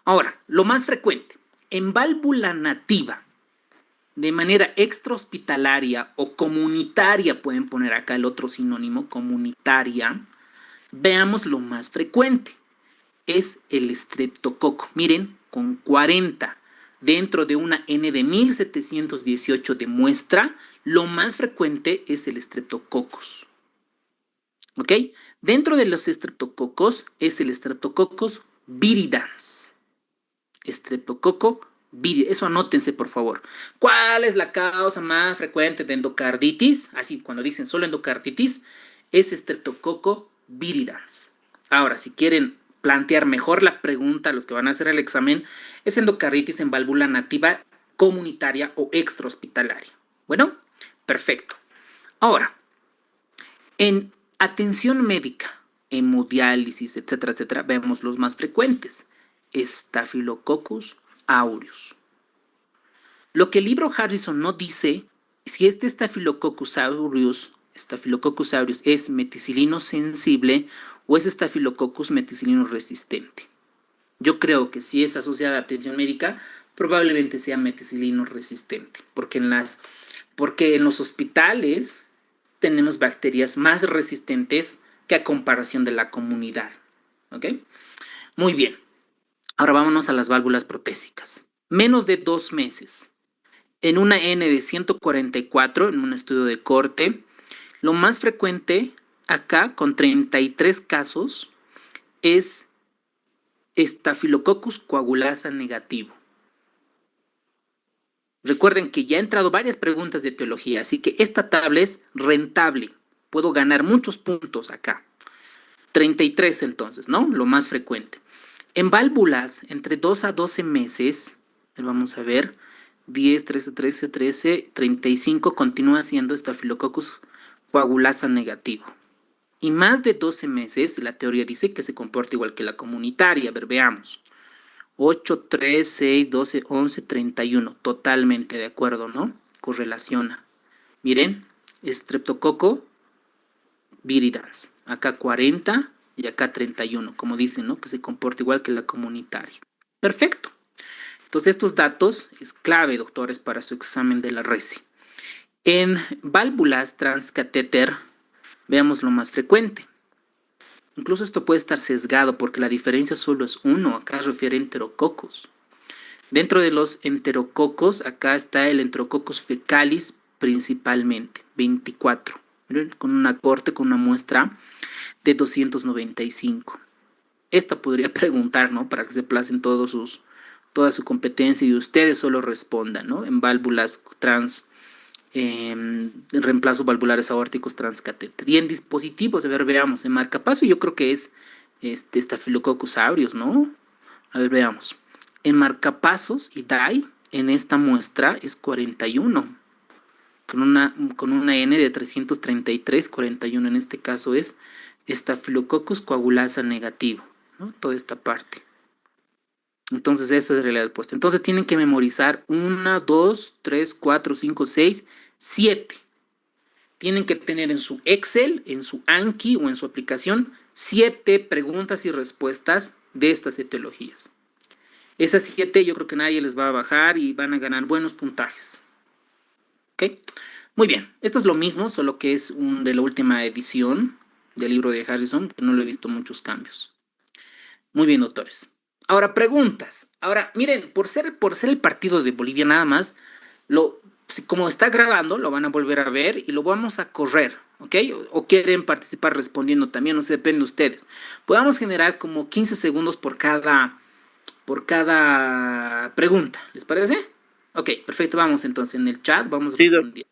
Speaker 1: Ahora, lo más frecuente, en válvula nativa, de manera extrahospitalaria o comunitaria, pueden poner acá el otro sinónimo, comunitaria, veamos lo más frecuente. es el estreptococo. Miren, con 40 dentro de una N de 1718 de muestra, lo más frecuente es el Streptococcus. ¿Ok? Dentro de los estreptococos es el Streptococcus viridans. Estreptococo viridans. Eso anótense, por favor. ¿Cuál es la causa más frecuente de endocarditis? Así, cuando dicen solo endocarditis, es Streptococo viridans. Ahora, si quieren plantear mejor la pregunta a los que van a hacer el examen, es endocarditis en válvula nativa comunitaria o extrahospitalaria. Bueno, perfecto. Ahora, en atención médica, hemodiálisis, etcétera, etcétera, vemos los más frecuentes. Staphylococcus aureus. Lo que el libro Harrison no dice, si este Staphylococcus aureus es meticilino sensible o es Staphylococcus meticilino resistente. Yo creo que si es asociada a atención médica, probablemente sea meticilino resistente, porque en los hospitales tenemos bacterias más resistentes que a comparación de la comunidad. ¿Ok? Muy bien. Ahora vámonos a las válvulas protésicas. Menos de 2 meses. En una N de 144, en un estudio de corte, lo más frecuente acá, con 33 casos, es Staphylococcus coagulasa negativo. Recuerden que ya he entrado varias preguntas de teología, así que esta tabla es rentable. Puedo ganar muchos puntos acá. 33 entonces, ¿no? Lo más frecuente. En válvulas, entre 2 a 12 meses, vamos a ver, 10, 13, 35, continúa siendo Staphylococcus coagulasa negativo. Y más de 12 meses, la teoría dice que se comporta igual que la comunitaria. A ver, veamos. 8, 3, 6, 12, 11, 31. Totalmente de acuerdo, ¿no? Correlaciona. Miren, Streptococo viridans. Acá 40 y acá 31, como dicen, ¿no? Que se comporta igual que la comunitaria. Perfecto. Entonces, estos datos es clave, doctores, para su examen de la RESI. En válvulas transcatéter, veamos lo más frecuente. Incluso esto puede estar sesgado porque la diferencia solo es 1. Acá refiere a enterococos. Dentro de los enterococos, acá está el Enterococcus fecalis principalmente, 24. Miren, con una corte, con una muestra de 295. Esta podría preguntar, ¿no? Para que se placen toda su competencia y ustedes solo respondan, ¿no? En válvulas reemplazo valvulares aórticos transcatéter. Y en dispositivos, a ver, veamos, en marcapaso yo creo que es Staphylococcus aureus, ¿no? A ver, veamos. En marcapasos y DAI, en esta muestra es 41. Con una N de 333, 41 en este caso es Staphylococcus coagulasa negativo, ¿no? Toda esta parte. Entonces esa es la respuesta. Entonces tienen que memorizar 1, 2, 3, 4, 5, 6, 7. Tienen que tener en su Excel, en su Anki o en su aplicación 7 preguntas y respuestas de estas etiologías. Esas 7 yo creo que nadie les va a bajar y van a ganar buenos puntajes. ¿Ok? Muy bien. Esto es lo mismo, solo que es de la última edición del libro de Harrison, que no lo he visto muchos cambios. Muy bien, doctores. Ahora, preguntas. Ahora, miren, por ser el partido de Bolivia nada más, como está grabando, lo van a volver a ver y lo vamos a correr, ¿ok? O quieren participar respondiendo también, no sé, depende de ustedes. Podamos generar como 15 segundos por cada pregunta, ¿les parece? Ok, perfecto, vamos entonces en el chat, vamos
Speaker 7: Sí,
Speaker 1: respondiendo.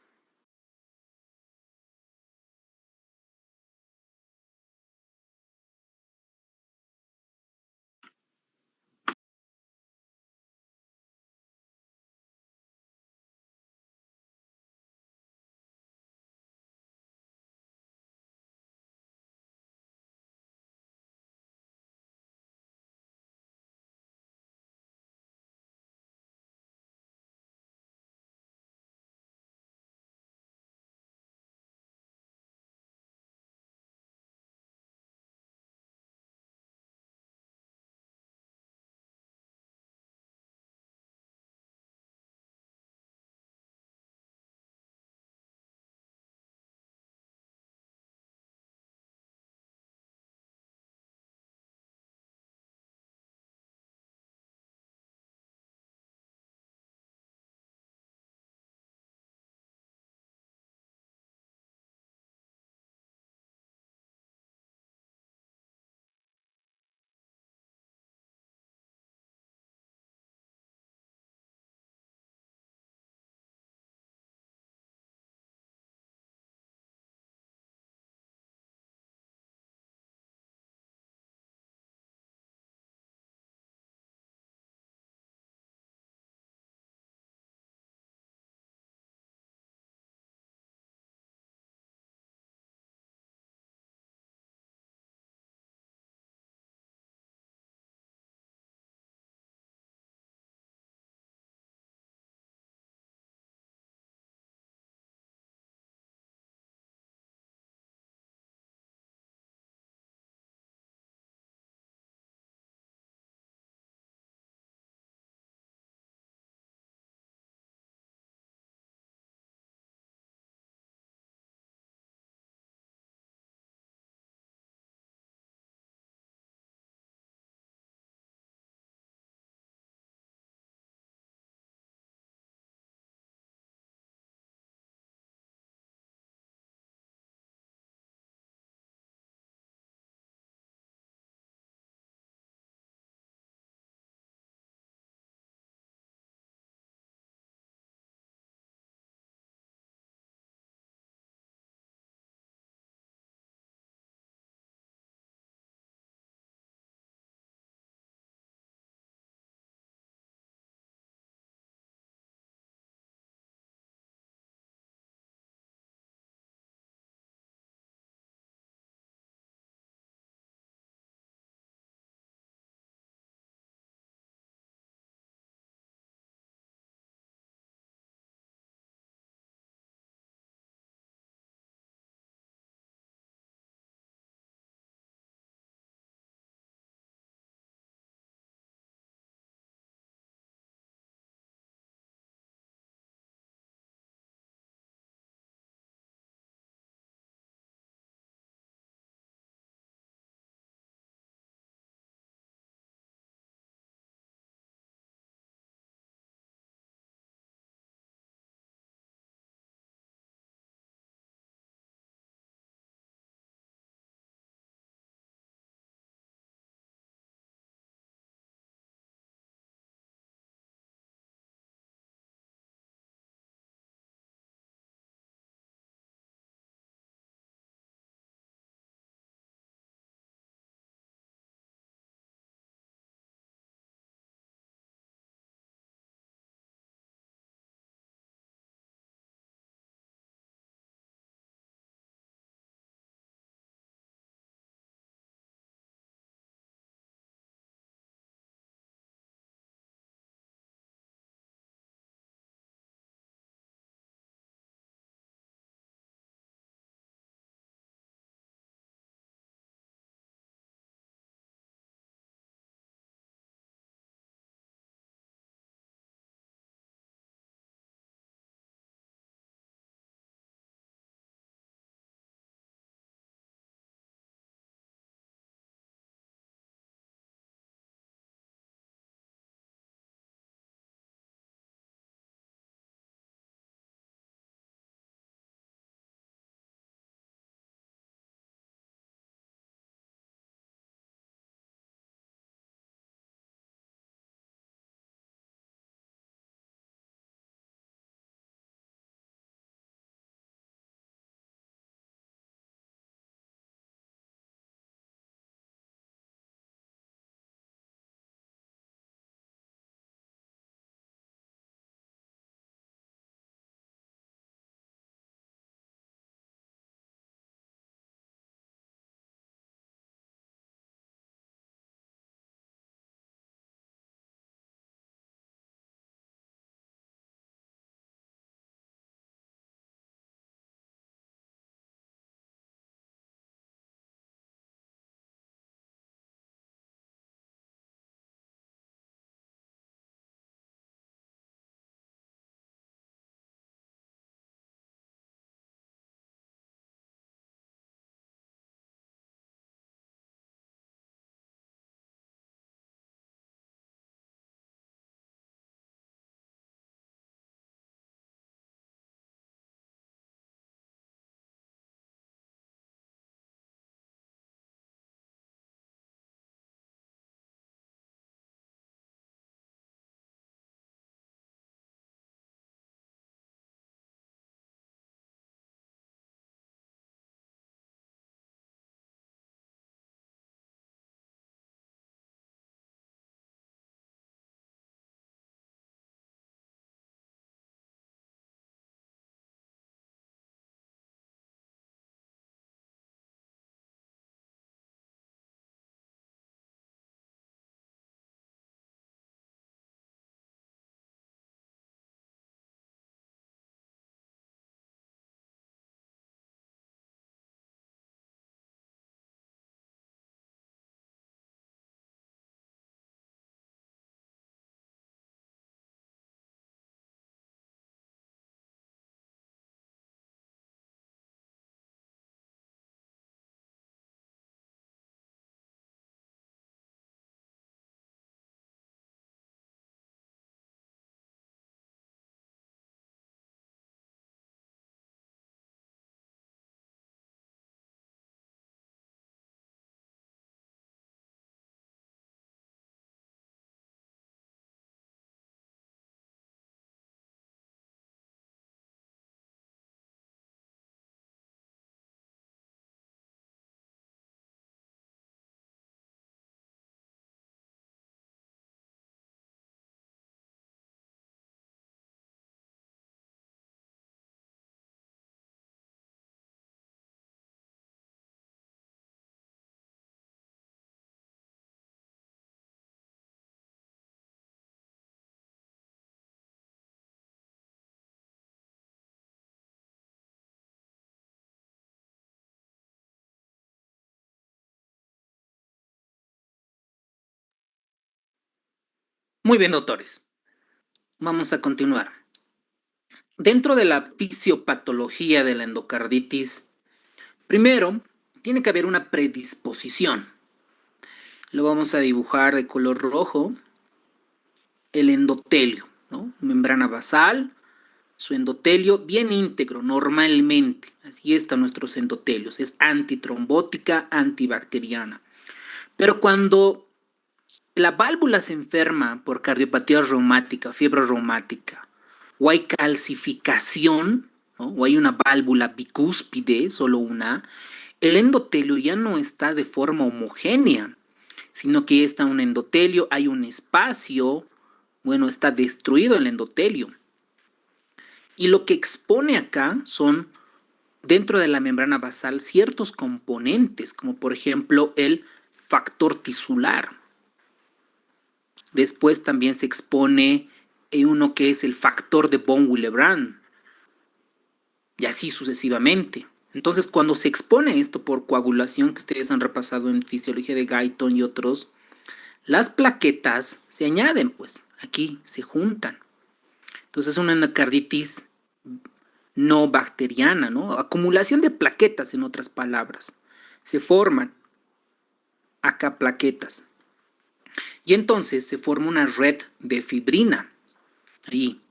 Speaker 1: Muy bien, doctores. Vamos a continuar. Dentro de la fisiopatología de la endocarditis, primero, tiene que haber una predisposición. Lo vamos a dibujar de color rojo. El endotelio, ¿no? Membrana basal, su endotelio bien íntegro, normalmente. Así están nuestros endotelios. Es antitrombótica, antibacteriana. Pero cuando la válvula se enferma por cardiopatía reumática, fiebre reumática, o hay calcificación, ¿no? O hay una válvula bicúspide, solo una, el endotelio ya no está de forma homogénea, sino que está un endotelio, hay un espacio, bueno, está destruido el endotelio. Y lo que expone acá son, dentro de la membrana basal, ciertos componentes, como por ejemplo el factor tisular. Después también se expone uno que es el factor de von Willebrand, y así sucesivamente. Entonces, cuando se expone esto por coagulación, que ustedes han repasado en fisiología de Guyton y otros, las plaquetas se añaden, pues, aquí se juntan. Entonces, es una endocarditis no bacteriana, ¿no? Acumulación de plaquetas, en otras palabras. Se forman acá plaquetas. Y entonces se forma una red de fibrina. Ahí.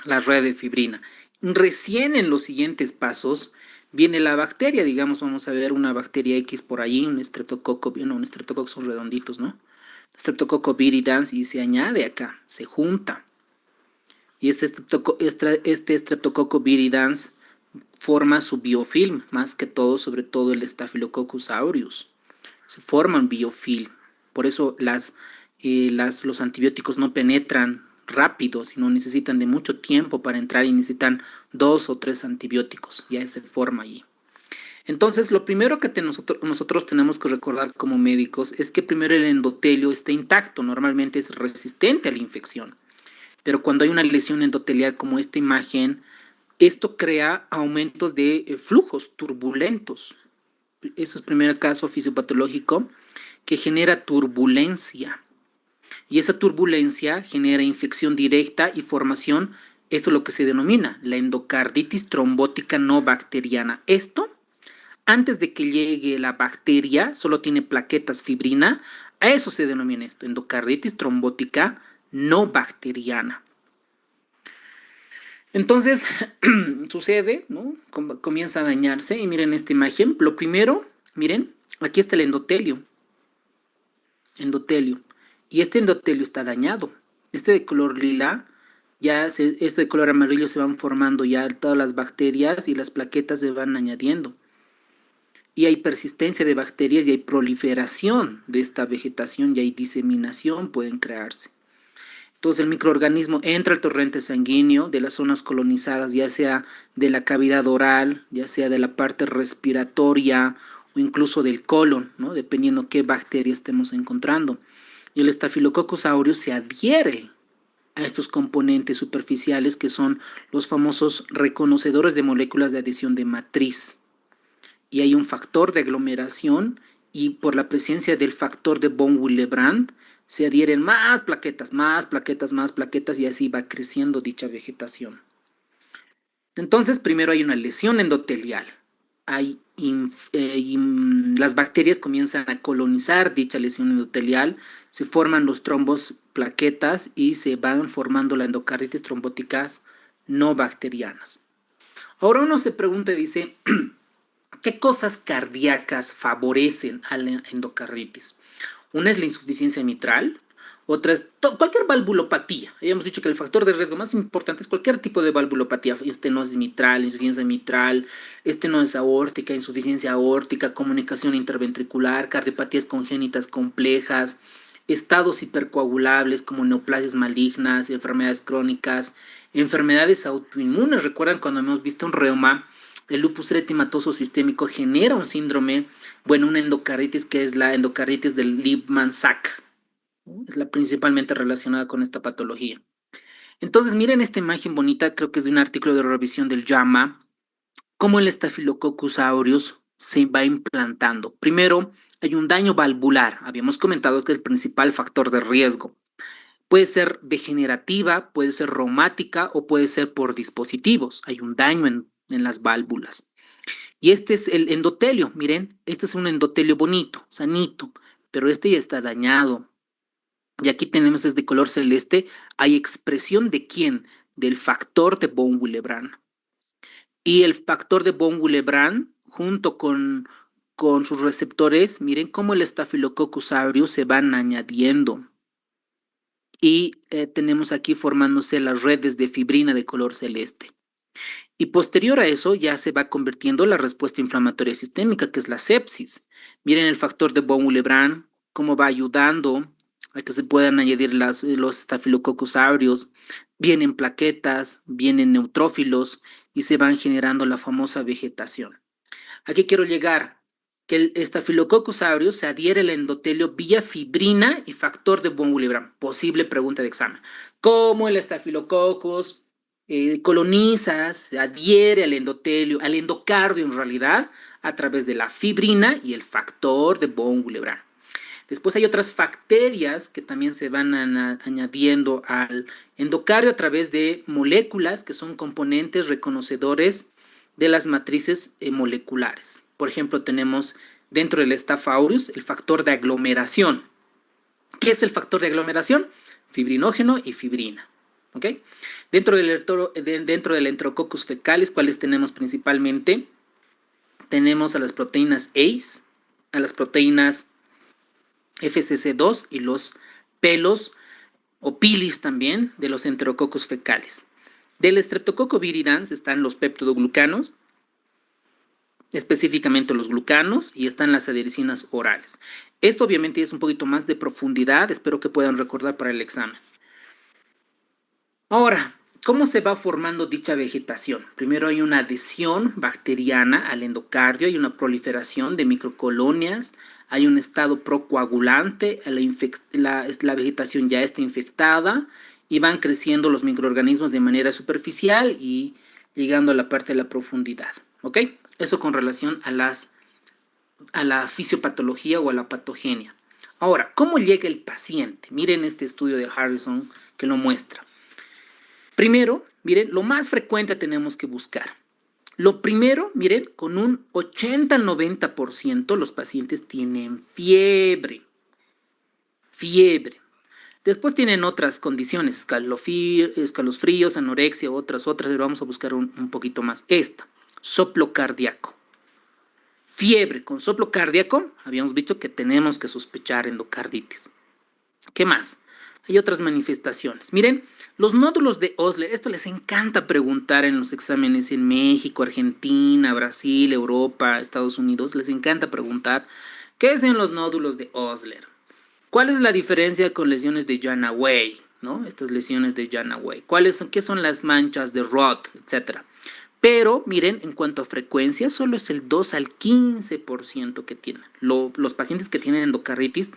Speaker 1: La red de fibrina. Recién en los siguientes pasos viene la bacteria, digamos, vamos a ver una bacteria X por ahí, un estreptococo, no, un estreptococo son redonditos, ¿no? Streptococcus viridans, y se añade acá, se junta. Y este Streptococcus viridans forma su biofilm, más que todo, sobre todo el Staphylococcus aureus. Se forma un biofilm. Por eso los antibióticos no penetran rápido, sino necesitan de mucho tiempo para entrar y necesitan 2 o 3 antibióticos. Ya se forma allí. Entonces, lo primero que nosotros tenemos que recordar como médicos es que primero el endotelio está intacto, normalmente es resistente a la infección. Pero cuando hay una lesión endotelial como esta imagen, esto crea aumentos de flujos turbulentos. Eso es el primer caso fisiopatológico que genera turbulencia. Y esa turbulencia genera infección directa y formación, esto es lo que se denomina la endocarditis trombótica no bacteriana. Esto, antes de que llegue la bacteria, solo tiene plaquetas fibrina, a eso se denomina esto, endocarditis trombótica no bacteriana. Entonces, sucede, ¿no? Comienza a dañarse, y miren esta imagen. Lo primero, miren, aquí está el endotelio. Y este endotelio está dañado. Este de color lila, este de color amarillo se van formando ya todas las bacterias y las plaquetas se van añadiendo. Y hay persistencia de bacterias y hay proliferación de esta vegetación y hay diseminación, pueden crearse. Entonces el microorganismo entra al torrente sanguíneo de las zonas colonizadas, ya sea de la cavidad oral, ya sea de la parte respiratoria o incluso del colon, ¿no? Dependiendo qué bacteria estemos encontrando. Y el Staphylococcus aureus se adhiere a estos componentes superficiales que son los famosos reconocedores de moléculas de adhesión de matriz. Y hay un factor de aglomeración, y por la presencia del factor de von Willebrand se adhieren más plaquetas, y así va creciendo dicha vegetación. Entonces, primero hay una lesión endotelial. Las bacterias comienzan a colonizar dicha lesión endotelial, se forman los trombos plaquetas y se van formando la endocarditis trombóticas no bacterianas. Ahora uno se pregunta y dice, ¿qué cosas cardíacas favorecen a la endocarditis? Una es la insuficiencia mitral, otra es cualquier valvulopatía. Habíamos dicho que el factor de riesgo más importante es cualquier tipo de valvulopatía, estenosis mitral, insuficiencia mitral, estenosis aórtica, insuficiencia aórtica, comunicación interventricular, cardiopatías congénitas complejas, estados hipercoagulables como neoplasias malignas, enfermedades crónicas, enfermedades autoinmunes. Recuerdan cuando hemos visto un reuma, el lupus eritematoso sistémico genera un síndrome, una endocarditis que es la endocarditis del Liebman-Sack. Es la principalmente relacionada con esta patología. Entonces, miren esta imagen bonita, creo que es de un artículo de revisión del JAMA, cómo el Staphylococcus aureus se va implantando. Primero, hay un daño valvular. Habíamos comentado que es el principal factor de riesgo. Puede ser degenerativa, puede ser reumática o puede ser por dispositivos. Hay un daño en las válvulas. Y este es el endotelio. Miren, este es un endotelio bonito, sanito, pero este ya está dañado. Y aquí tenemos es de color celeste. Hay expresión de quién? Del factor de von Willebrand. Y el factor de von Willebrand, junto con sus receptores, miren cómo el Staphylococcus aureus se van añadiendo. Y tenemos aquí formándose las redes de fibrina de color celeste. Y posterior a eso ya se va convirtiendo la respuesta inflamatoria sistémica, que es la sepsis. Miren el factor de von Willebrand, cómo va ayudando a que se puedan añadir los Staphylococcus aureus. Vienen plaquetas, vienen neutrófilos y se van generando la famosa vegetación. Aquí quiero llegar, que el Staphylococcus aureus se adhiere al endotelio vía fibrina y factor de von Willebrand. Posible pregunta de examen. ¿Cómo el Staphylococcus coloniza, se adhiere al endotelio, al endocardio en realidad, a través de la fibrina y el factor de von Willebrand? Después hay otras bacterias que también se van añadiendo al endocardio a través de moléculas que son componentes reconocedores de las matrices moleculares. Por ejemplo, tenemos dentro del Staph aureus el factor de aglomeración. ¿Qué es el factor de aglomeración? Fibrinógeno y fibrina. ¿Ok? Dentro del Enterococcus fecalis, ¿cuáles tenemos principalmente? Tenemos a las proteínas ACE, a las proteínas FCC2 y los pelos o pilis también de los Enterococcus fecales. Del Streptococcus viridans están los peptidoglucanos, específicamente los glucanos, y están las adericinas orales. Esto obviamente es un poquito más de profundidad, espero que puedan recordar para el examen. Ahora, ¿cómo se va formando dicha vegetación? Primero hay una adhesión bacteriana al endocardio, hay una proliferación de microcolonias, hay un estado procoagulante, la vegetación ya está infectada y van creciendo los microorganismos de manera superficial y llegando a la parte de la profundidad. ¿Ok? Eso con relación a la fisiopatología o a la patogenia. Ahora, ¿cómo llega el paciente? Miren este estudio de Harrison que lo muestra. Primero, miren, lo más frecuente tenemos que buscar. Lo primero, miren, con un 80-90% los pacientes tienen fiebre. Fiebre. Después tienen otras condiciones, escalofríos, anorexia, otras, pero vamos a buscar un poquito más. Esta, soplo cardíaco. Fiebre con soplo cardíaco, habíamos visto que tenemos que sospechar endocarditis. ¿Qué más? Hay otras manifestaciones. Miren, los nódulos de Osler, esto les encanta preguntar en los exámenes en México, Argentina, Brasil, Europa, Estados Unidos. Les encanta preguntar, ¿qué son los nódulos de Osler? ¿Cuál es la diferencia con lesiones de Janaway? ¿No? Estas lesiones de Janaway. ¿Qué son las manchas de Roth, etcétera? Pero, miren, en cuanto a frecuencia, solo es el 2 al 15% que tienen. Los pacientes que tienen endocarditis,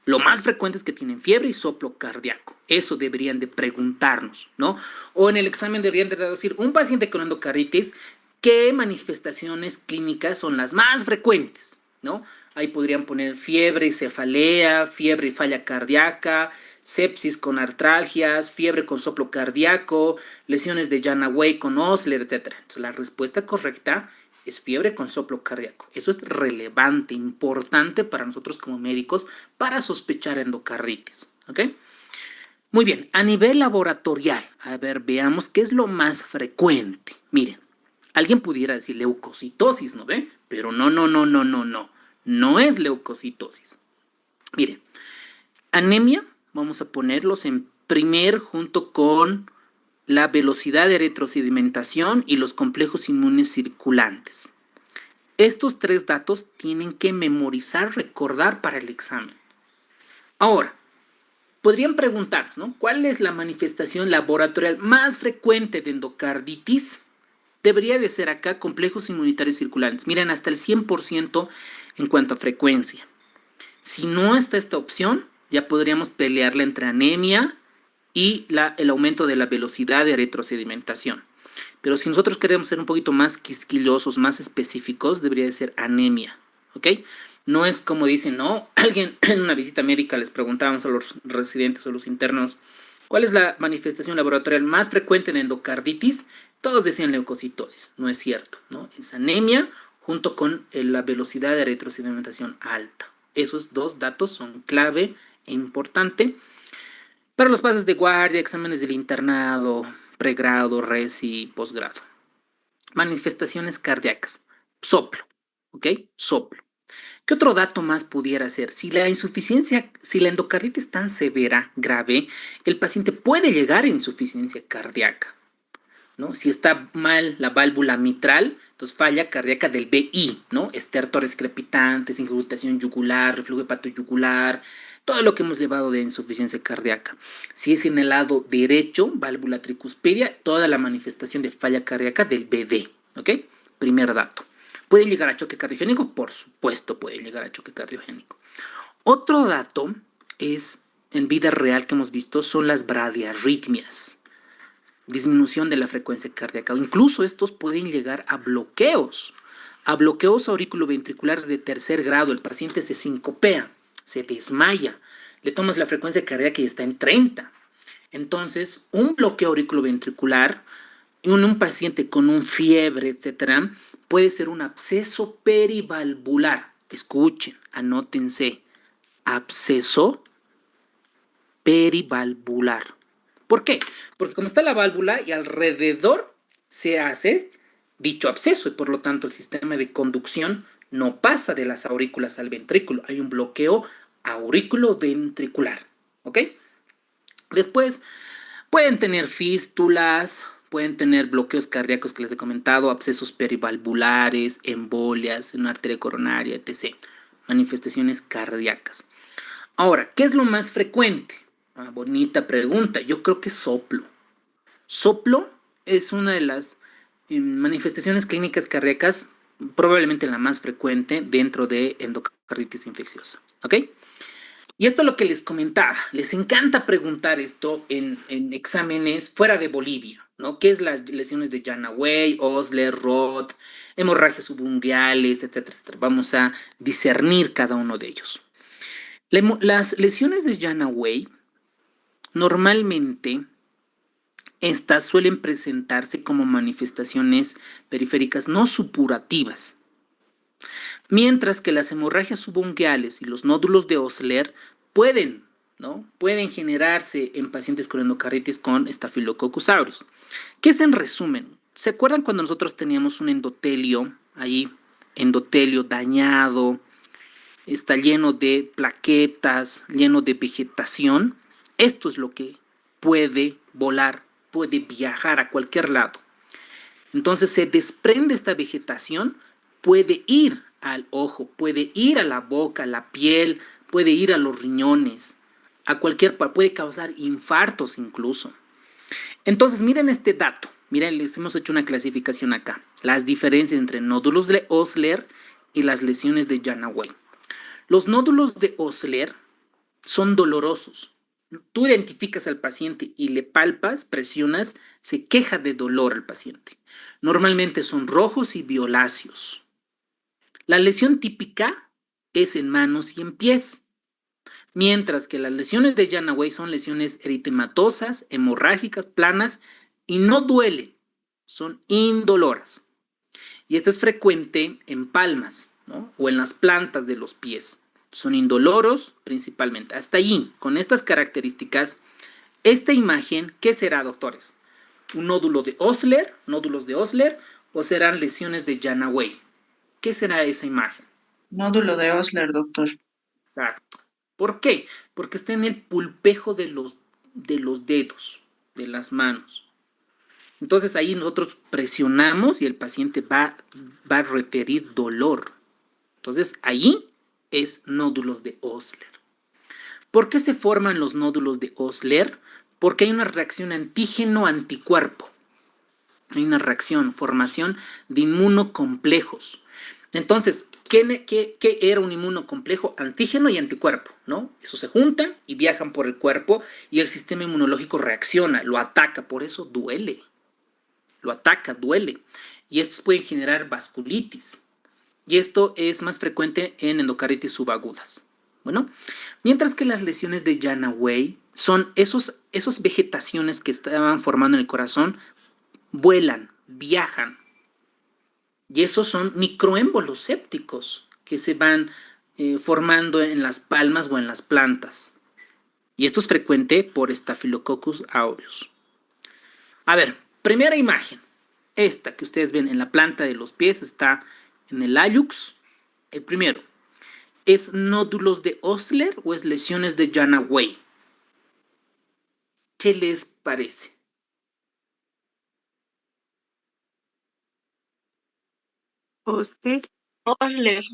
Speaker 1: lo más frecuente es que tienen fiebre y soplo cardíaco. Eso deberían de preguntarnos, ¿no? O en el examen deberían de decir, un paciente con endocarditis, ¿qué manifestaciones clínicas son las más frecuentes? ¿No? Ahí podrían poner fiebre y cefalea, fiebre y falla cardíaca, sepsis con artralgias, fiebre con soplo cardíaco, lesiones de Janaway con Osler, etc. Entonces, la respuesta correcta es fiebre con soplo cardíaco. Eso es relevante, importante para nosotros como médicos para sospechar endocarditis. ¿Ok? Muy bien, a nivel laboratorial, a ver, veamos qué es lo más frecuente. Miren, alguien pudiera decir leucocitosis, ¿no ve? Pero no. No es leucocitosis. Miren, anemia, vamos a ponerlos en primer junto con la velocidad de eritrosedimentación y los complejos inmunes circulantes. Estos tres datos tienen que memorizar, recordar para el examen. Ahora, podrían preguntarnos, ¿no? ¿Cuál es la manifestación laboratorial más frecuente de endocarditis? Debería de ser acá complejos inmunitarios circulantes. Miren, hasta el 100% en cuanto a frecuencia. Si no está esta opción, ya podríamos pelearla entre anemia y el aumento de la velocidad de eritrosedimentación. Pero si nosotros queremos ser un poquito más quisquillosos, más específicos, debería de ser anemia, ¿ok? No es como dicen, no, alguien en una visita médica les preguntábamos a los residentes o los internos, ¿cuál es la manifestación laboratorial más frecuente en endocarditis? Todos decían leucocitosis, no es cierto, ¿no? Es anemia junto con la velocidad de eritrosedimentación alta. Esos dos datos son clave e importante para los pases de guardia, exámenes del internado, pregrado, resi, posgrado. Manifestaciones cardíacas, soplo, ¿ok? Soplo. ¿Qué otro dato más pudiera ser? Si la endocarditis es tan severa, grave, el paciente puede llegar a insuficiencia cardíaca, ¿no? Si está mal la válvula mitral, entonces falla cardíaca del BI, ¿no? Estertores crepitantes, ingurgitación yugular, reflujo hepatoyugular, todo lo que hemos llevado de insuficiencia cardíaca. Si es en el lado derecho, válvula tricuspidia, toda la manifestación de falla cardíaca del BD, ¿ok? Primer dato. ¿Puede llegar a choque cardiogénico? Por supuesto puede llegar a choque cardiogénico. Otro dato es, en vida real que hemos visto, son las bradiarritmias. Disminución de la frecuencia cardíaca. Incluso estos pueden llegar a bloqueos auriculoventriculares de tercer grado. El paciente se sincopea, se desmaya, le tomas la frecuencia cardíaca y está en 30. Entonces, un bloqueo auriculoventricular en un paciente con un fiebre, etcétera, puede ser un absceso perivalvular. Escuchen, anótense. Absceso perivalvular. ¿Por qué? Porque como está la válvula y alrededor se hace dicho absceso y por lo tanto el sistema de conducción no pasa de las aurículas al ventrículo. Hay un bloqueo auriculoventricular. ¿Ok? Después pueden tener fístulas, pueden tener bloqueos cardíacos que les he comentado, abscesos perivalvulares, embolias en una arteria coronaria, etc. Manifestaciones cardíacas. Ahora, ¿qué es lo más frecuente? Bonita pregunta. Yo creo que soplo. Soplo es una de las manifestaciones clínicas cardíacas, probablemente la más frecuente dentro de endocarditis infecciosa. ¿Ok? Y esto es lo que les comentaba. Les encanta preguntar esto en exámenes fuera de Bolivia, ¿no? ¿Qué es las lesiones de Janaway, Osler, Roth, hemorragias subunguales, etcétera, etcétera? Vamos a discernir cada uno de ellos. Las lesiones de Janaway, normalmente, estas suelen presentarse como manifestaciones periféricas no supurativas, mientras que las hemorragias subunguales y los nódulos de Osler pueden generarse en pacientes con endocarditis con Staphylococcus aureus. ¿Qué es en resumen? ¿Se acuerdan cuando nosotros teníamos un endotelio ahí, endotelio dañado, está lleno de plaquetas, lleno de vegetación? Esto es lo que puede volar, puede viajar a cualquier lado. Entonces se desprende esta vegetación, puede ir al ojo, puede ir a la boca, a la piel, puede ir a los riñones, a cualquier parte, puede causar infartos incluso. Entonces miren este dato, miren, les hemos hecho una clasificación acá, las diferencias entre nódulos de Osler y las lesiones de Janaway. Los nódulos de Osler son dolorosos. Tú identificas al paciente y le palpas, presionas, se queja de dolor al paciente. Normalmente son rojos y violáceos. La lesión típica es en manos y en pies, mientras que las lesiones de Janaway son lesiones eritematosas, hemorrágicas, planas y no duelen, son indoloras. Y esto es frecuente en palmas, ¿no? O en las plantas de los pies. Son indoloros principalmente. Hasta allí, con estas características, esta imagen, ¿qué será, doctores? ¿Un nódulo de Osler, nódulos de Osler, o serán lesiones de Janaway? ¿Qué será esa imagen?
Speaker 2: Nódulo de Osler, doctor.
Speaker 1: Exacto. ¿Por qué? Porque está en el pulpejo de los dedos, de las manos. Entonces ahí nosotros presionamos y el paciente va a referir dolor. Entonces ahí es nódulos de Osler. ¿Por qué se forman los nódulos de Osler? Porque hay una reacción antígeno-anticuerpo. Hay una reacción, formación de inmunocomplejos. Entonces, ¿qué era un inmunocomplejo? Antígeno y anticuerpo, ¿no? Eso se juntan y viajan por el cuerpo y el sistema inmunológico reacciona, lo ataca, por eso duele. lo ataca, duele. Y estos pueden generar vasculitis. Y esto es más frecuente en endocarditis subagudas. Bueno, mientras que las lesiones de Janaway son esas vegetaciones que estaban formando en el corazón, vuelan, viajan. Y esos son microémbolos sépticos que se van formando en las palmas o en las plantas. Y esto es frecuente por Staphylococcus aureus. A ver, primera imagen. Esta que ustedes ven en la planta de los pies está en el hallux. El primero, ¿es nódulos de Osler o es lesiones de Janaway? ¿Qué les parece?
Speaker 9: Osler.
Speaker 2: Osler.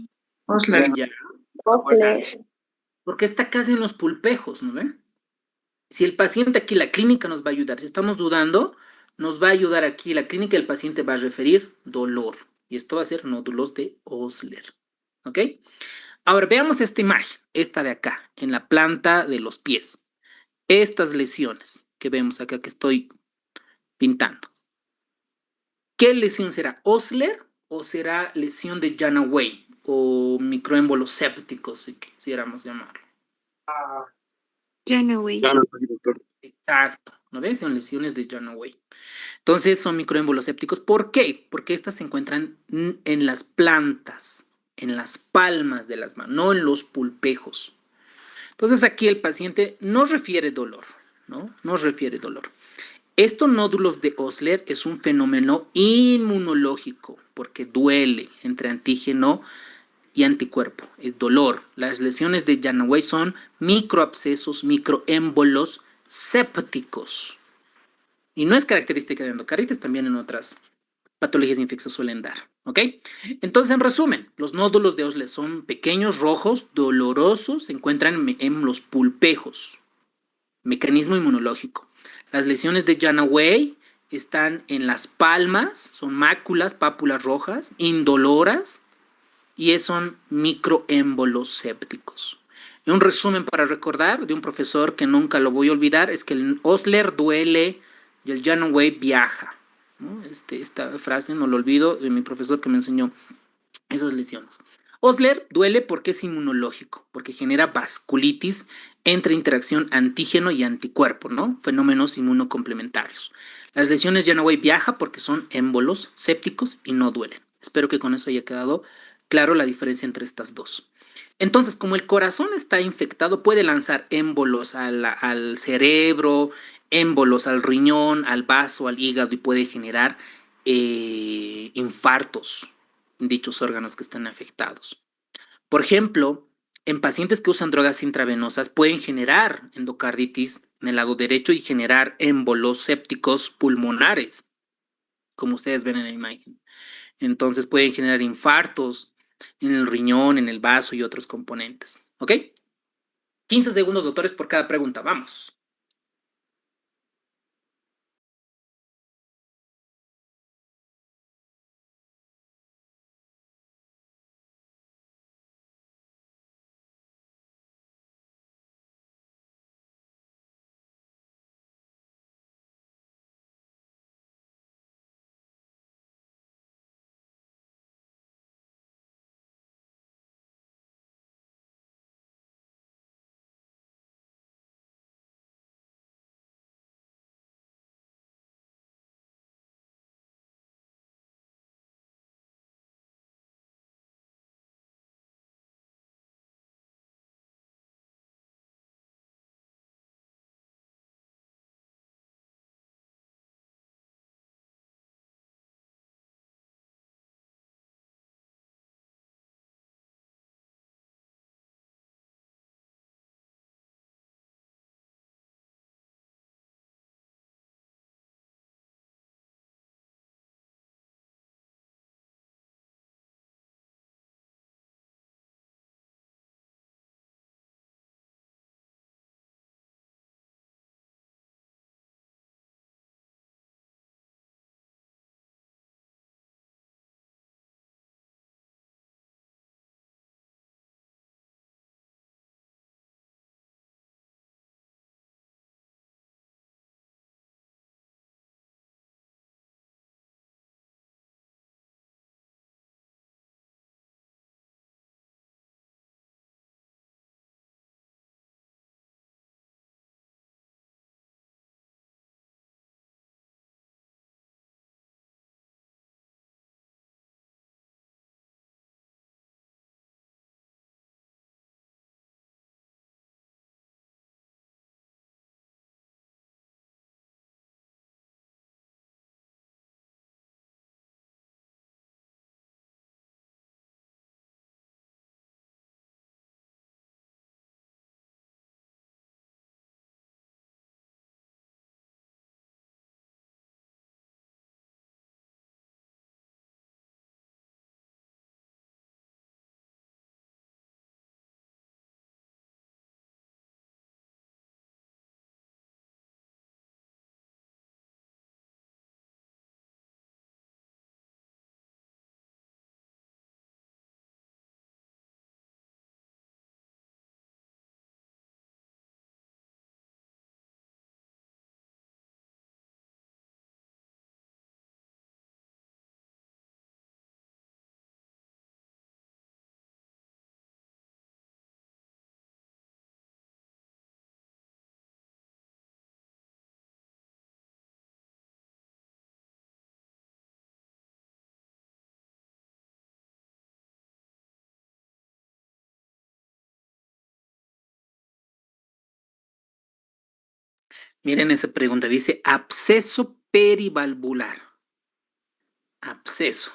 Speaker 1: Ya,
Speaker 3: Osler.
Speaker 1: porque está casi en los pulpejos, ¿no ven? Si el paciente aquí, la clínica nos va a ayudar. Si estamos dudando, nos va a ayudar aquí. La clínica del paciente va a referir dolor. Y esto va a ser nódulos de Osler. ¿Ok? Ahora veamos esta imagen, esta de acá, en la planta de los pies. Estas lesiones que vemos acá que estoy pintando. ¿Qué lesión será? ¿Osler o será lesión de Janaway o microémbolos sépticos, si quisiéramos llamarlo?
Speaker 9: Janaway.
Speaker 1: Exacto, ¿no ves? Son lesiones de Janaway. Entonces son microémbolos sépticos. ¿Por qué? Porque estas se encuentran en las plantas, en las palmas de las manos, no en los pulpejos. Entonces aquí el paciente no refiere dolor, ¿no? No refiere dolor. Estos nódulos de Osler es un fenómeno inmunológico porque duele entre antígeno y anticuerpo, es dolor. Las lesiones de Janaway son microabscesos, microémbolos sépticos. Y no es característica de endocarditis, también en otras patologías infecciosas suelen dar, ¿ok? Entonces, en resumen, los nódulos de Osler son pequeños, rojos, dolorosos, se encuentran en los pulpejos. Mecanismo inmunológico. Las lesiones de Janaway están en las palmas, son máculas, pápulas rojas, indoloras, y son microémbolos sépticos. Y un resumen para recordar de un profesor que nunca lo voy a olvidar es que el Osler duele y el Janaway viaja, ¿no? Esta frase no lo olvido de mi profesor que me enseñó esas lesiones. Osler duele porque es inmunológico, porque genera vasculitis entre interacción antígeno y anticuerpo, ¿no? Fenómenos inmunocomplementarios. Las lesiones Janaway viaja porque son émbolos sépticos y no duelen. Espero que con eso haya quedado claro la diferencia entre estas dos. Entonces, como el corazón está infectado, puede lanzar émbolos al cerebro, émbolos al riñón, al vaso, al hígado y puede generar infartos en dichos órganos que están afectados. Por ejemplo, en pacientes que usan drogas intravenosas pueden generar endocarditis en el lado derecho y generar émbolos sépticos pulmonares, como ustedes ven en la imagen. Entonces pueden generar infartos en el riñón, en el vaso y otros componentes. ¿Ok? 15 segundos, doctores, por cada pregunta. Vamos. Miren esa pregunta, dice absceso perivalvular. Absceso.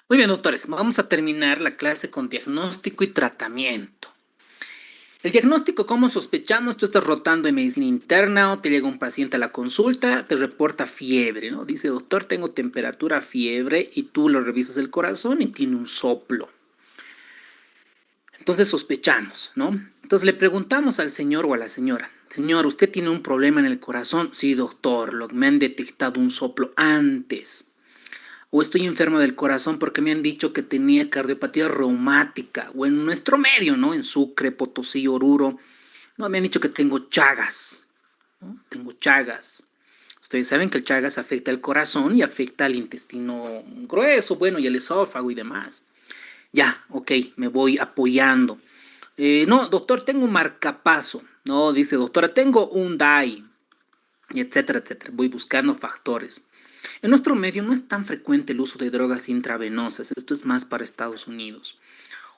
Speaker 1: Muy bien, doctores, vamos a terminar la clase con diagnóstico y tratamiento. El diagnóstico, ¿cómo sospechamos? Tú estás rotando en medicina interna o te llega un paciente a la consulta, te reporta fiebre, ¿no? Dice, doctor, tengo temperatura, fiebre, y tú lo revisas el corazón y tiene un soplo. Entonces sospechamos, ¿no? Entonces le preguntamos al señor o a la señora, señor, ¿usted tiene un problema en el corazón? Sí, doctor, me han detectado un soplo antes. O estoy enfermo del corazón porque me han dicho que tenía cardiopatía reumática, o en nuestro medio, ¿no? En Sucre, Potosí, Oruro, no, me han dicho que tengo chagas, ¿no? Tengo chagas. Ustedes saben que el chagas afecta al corazón y afecta al intestino grueso, bueno, y el esófago y demás. Ya, ok, me voy apoyando. No, doctor, tengo un marcapaso. No, dice, doctora, tengo un DAI, y etcétera, etcétera. Voy buscando factores. En nuestro medio no es tan frecuente el uso de drogas intravenosas, esto es más para Estados Unidos.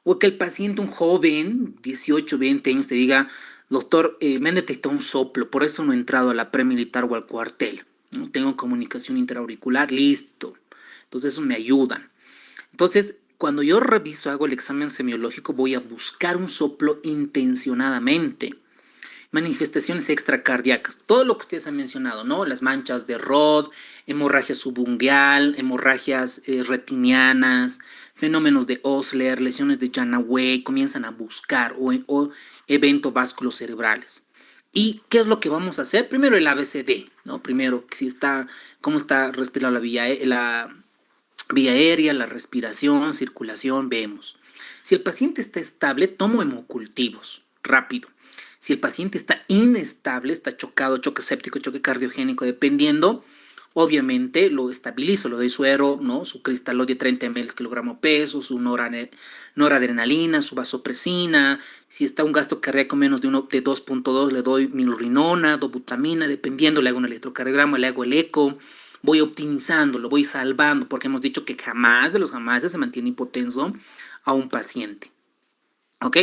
Speaker 1: O que el paciente, un joven, 18, 20 años, te diga, doctor, me han detectado un soplo, por eso no he entrado a la premilitar o al cuartel. ¿No? Tengo comunicación interauricular, listo. Entonces eso me ayudan. Entonces, cuando yo reviso, hago el examen semiológico, voy a buscar un soplo intencionadamente. Manifestaciones extracardíacas, todo lo que ustedes han mencionado, ¿no? Las manchas de Rod, hemorragia subungual, hemorragias retinianas, fenómenos de Osler, lesiones de Janaway, comienzan a buscar o eventos vasculocerebrales. ¿Y qué es lo que vamos a hacer? Primero el ABCD, ¿no? Primero, cómo está respirando la vía aérea, la respiración, circulación, vemos. Si el paciente está estable, tomo hemocultivos, rápido. Si el paciente está inestable, está chocado, choque séptico, choque cardiogénico, dependiendo, obviamente lo estabilizo, lo doy suero, ¿no? Su cristalol de 30 ml kilogramo peso, su noradrenalina, su vasopresina. Si está un gasto cardíaco menos de 2.2, le doy milrinona, dobutamina, dependiendo, le hago un electrocardiograma, le hago el eco. Voy optimizando, lo voy salvando, porque hemos dicho que jamás de los jamás se mantiene hipotenso a un paciente. ¿Ok?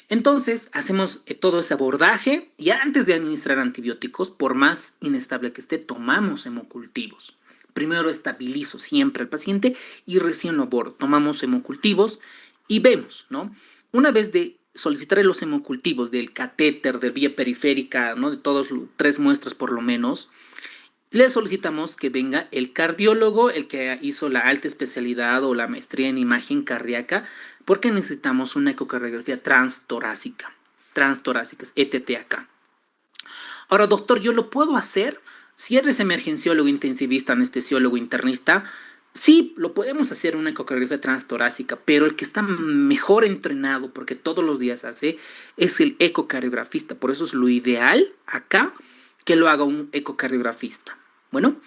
Speaker 1: Entonces, hacemos todo ese abordaje y antes de administrar antibióticos, por más inestable que esté, tomamos hemocultivos. Primero estabilizo siempre al paciente y recién lo abordo. Tomamos hemocultivos y vemos, ¿no? Una vez de solicitar los hemocultivos del catéter, de vía periférica, ¿no? De todos 3 muestras por lo menos, le solicitamos que venga el cardiólogo, el que hizo la alta especialidad o la maestría en imagen cardíaca, porque necesitamos una ecocardiografía transtorácica. Transtorácica es ETT acá. Ahora, doctor, ¿yo lo puedo hacer? Si eres emergenciólogo, intensivista, anestesiólogo, internista, sí, lo podemos hacer una ecocardiografía transtorácica, pero el que está mejor entrenado, porque todos los días hace, es el ecocardiografista. Por eso es lo ideal acá que lo haga un ecocardiografista. Bueno,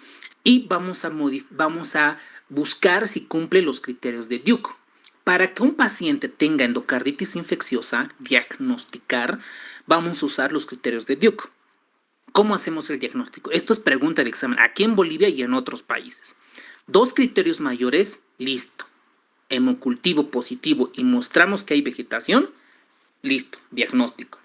Speaker 1: y vamos a buscar si cumple los criterios de Duke. Para que un paciente tenga endocarditis infecciosa, diagnosticar, vamos a usar los criterios de Duke. ¿Cómo hacemos el diagnóstico? Esto es pregunta de examen, aquí en Bolivia y en otros países. 2 criterios mayores, listo. Hemocultivo positivo y mostramos que hay vegetación, listo, diagnóstico.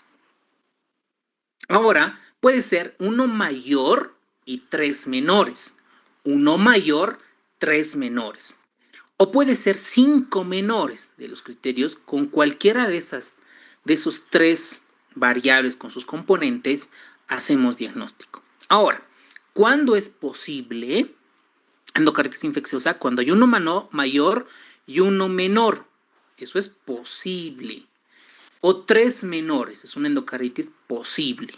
Speaker 1: Ahora, puede ser 1 mayor y 3 menores. 1 mayor, 3 menores. O puede ser 5 menores de los criterios con cualquiera de esos 3 variables con sus componentes, hacemos diagnóstico. Ahora, ¿cuándo es posible endocarditis infecciosa? Cuando hay 1 mayor y 1 menor. Eso es posible. o 3 menores, es una endocarditis posible.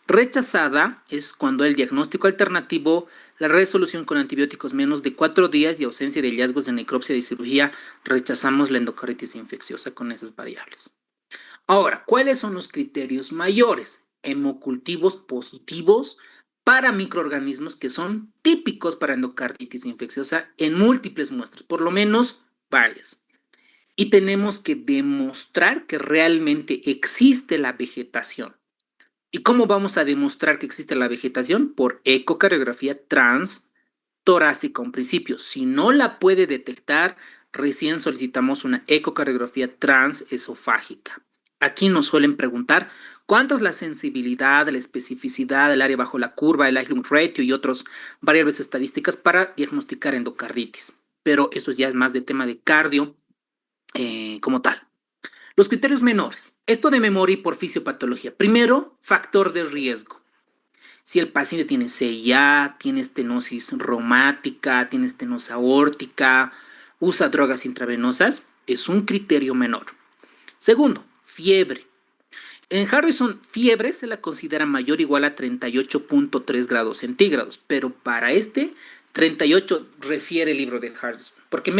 Speaker 1: Rechazada es cuando el diagnóstico alternativo, la resolución con antibióticos menos de 4 días y ausencia de hallazgos de necropsia de cirugía, rechazamos la endocarditis infecciosa con esas variables. Ahora, ¿cuáles son los criterios mayores? Hemocultivos positivos para microorganismos que son típicos para endocarditis infecciosa en múltiples muestras, por lo menos varias. Y tenemos que demostrar que realmente existe la vegetación. ¿Y cómo vamos a demostrar que existe la vegetación? Por ecocardiografía transtorácica, un principio. Si no la puede detectar, recién solicitamos una ecocardiografía transesofágica. Aquí nos suelen preguntar cuánto es la sensibilidad, la especificidad, el área bajo la curva, el Eichmann ratio y otras variables estadísticas para diagnosticar endocarditis. Pero esto ya es más de tema de cardio como tal. Los criterios menores. Esto de memoria y por fisiopatología. Primero, factor de riesgo. Si el paciente tiene CIA, tiene estenosis reumática, tiene estenosis aórtica, usa drogas intravenosas, es un criterio menor. Segundo, fiebre. En Harrison, fiebre se la considera mayor o igual a 38.3 grados centígrados, pero para 38 refiere el libro de Harrison, porque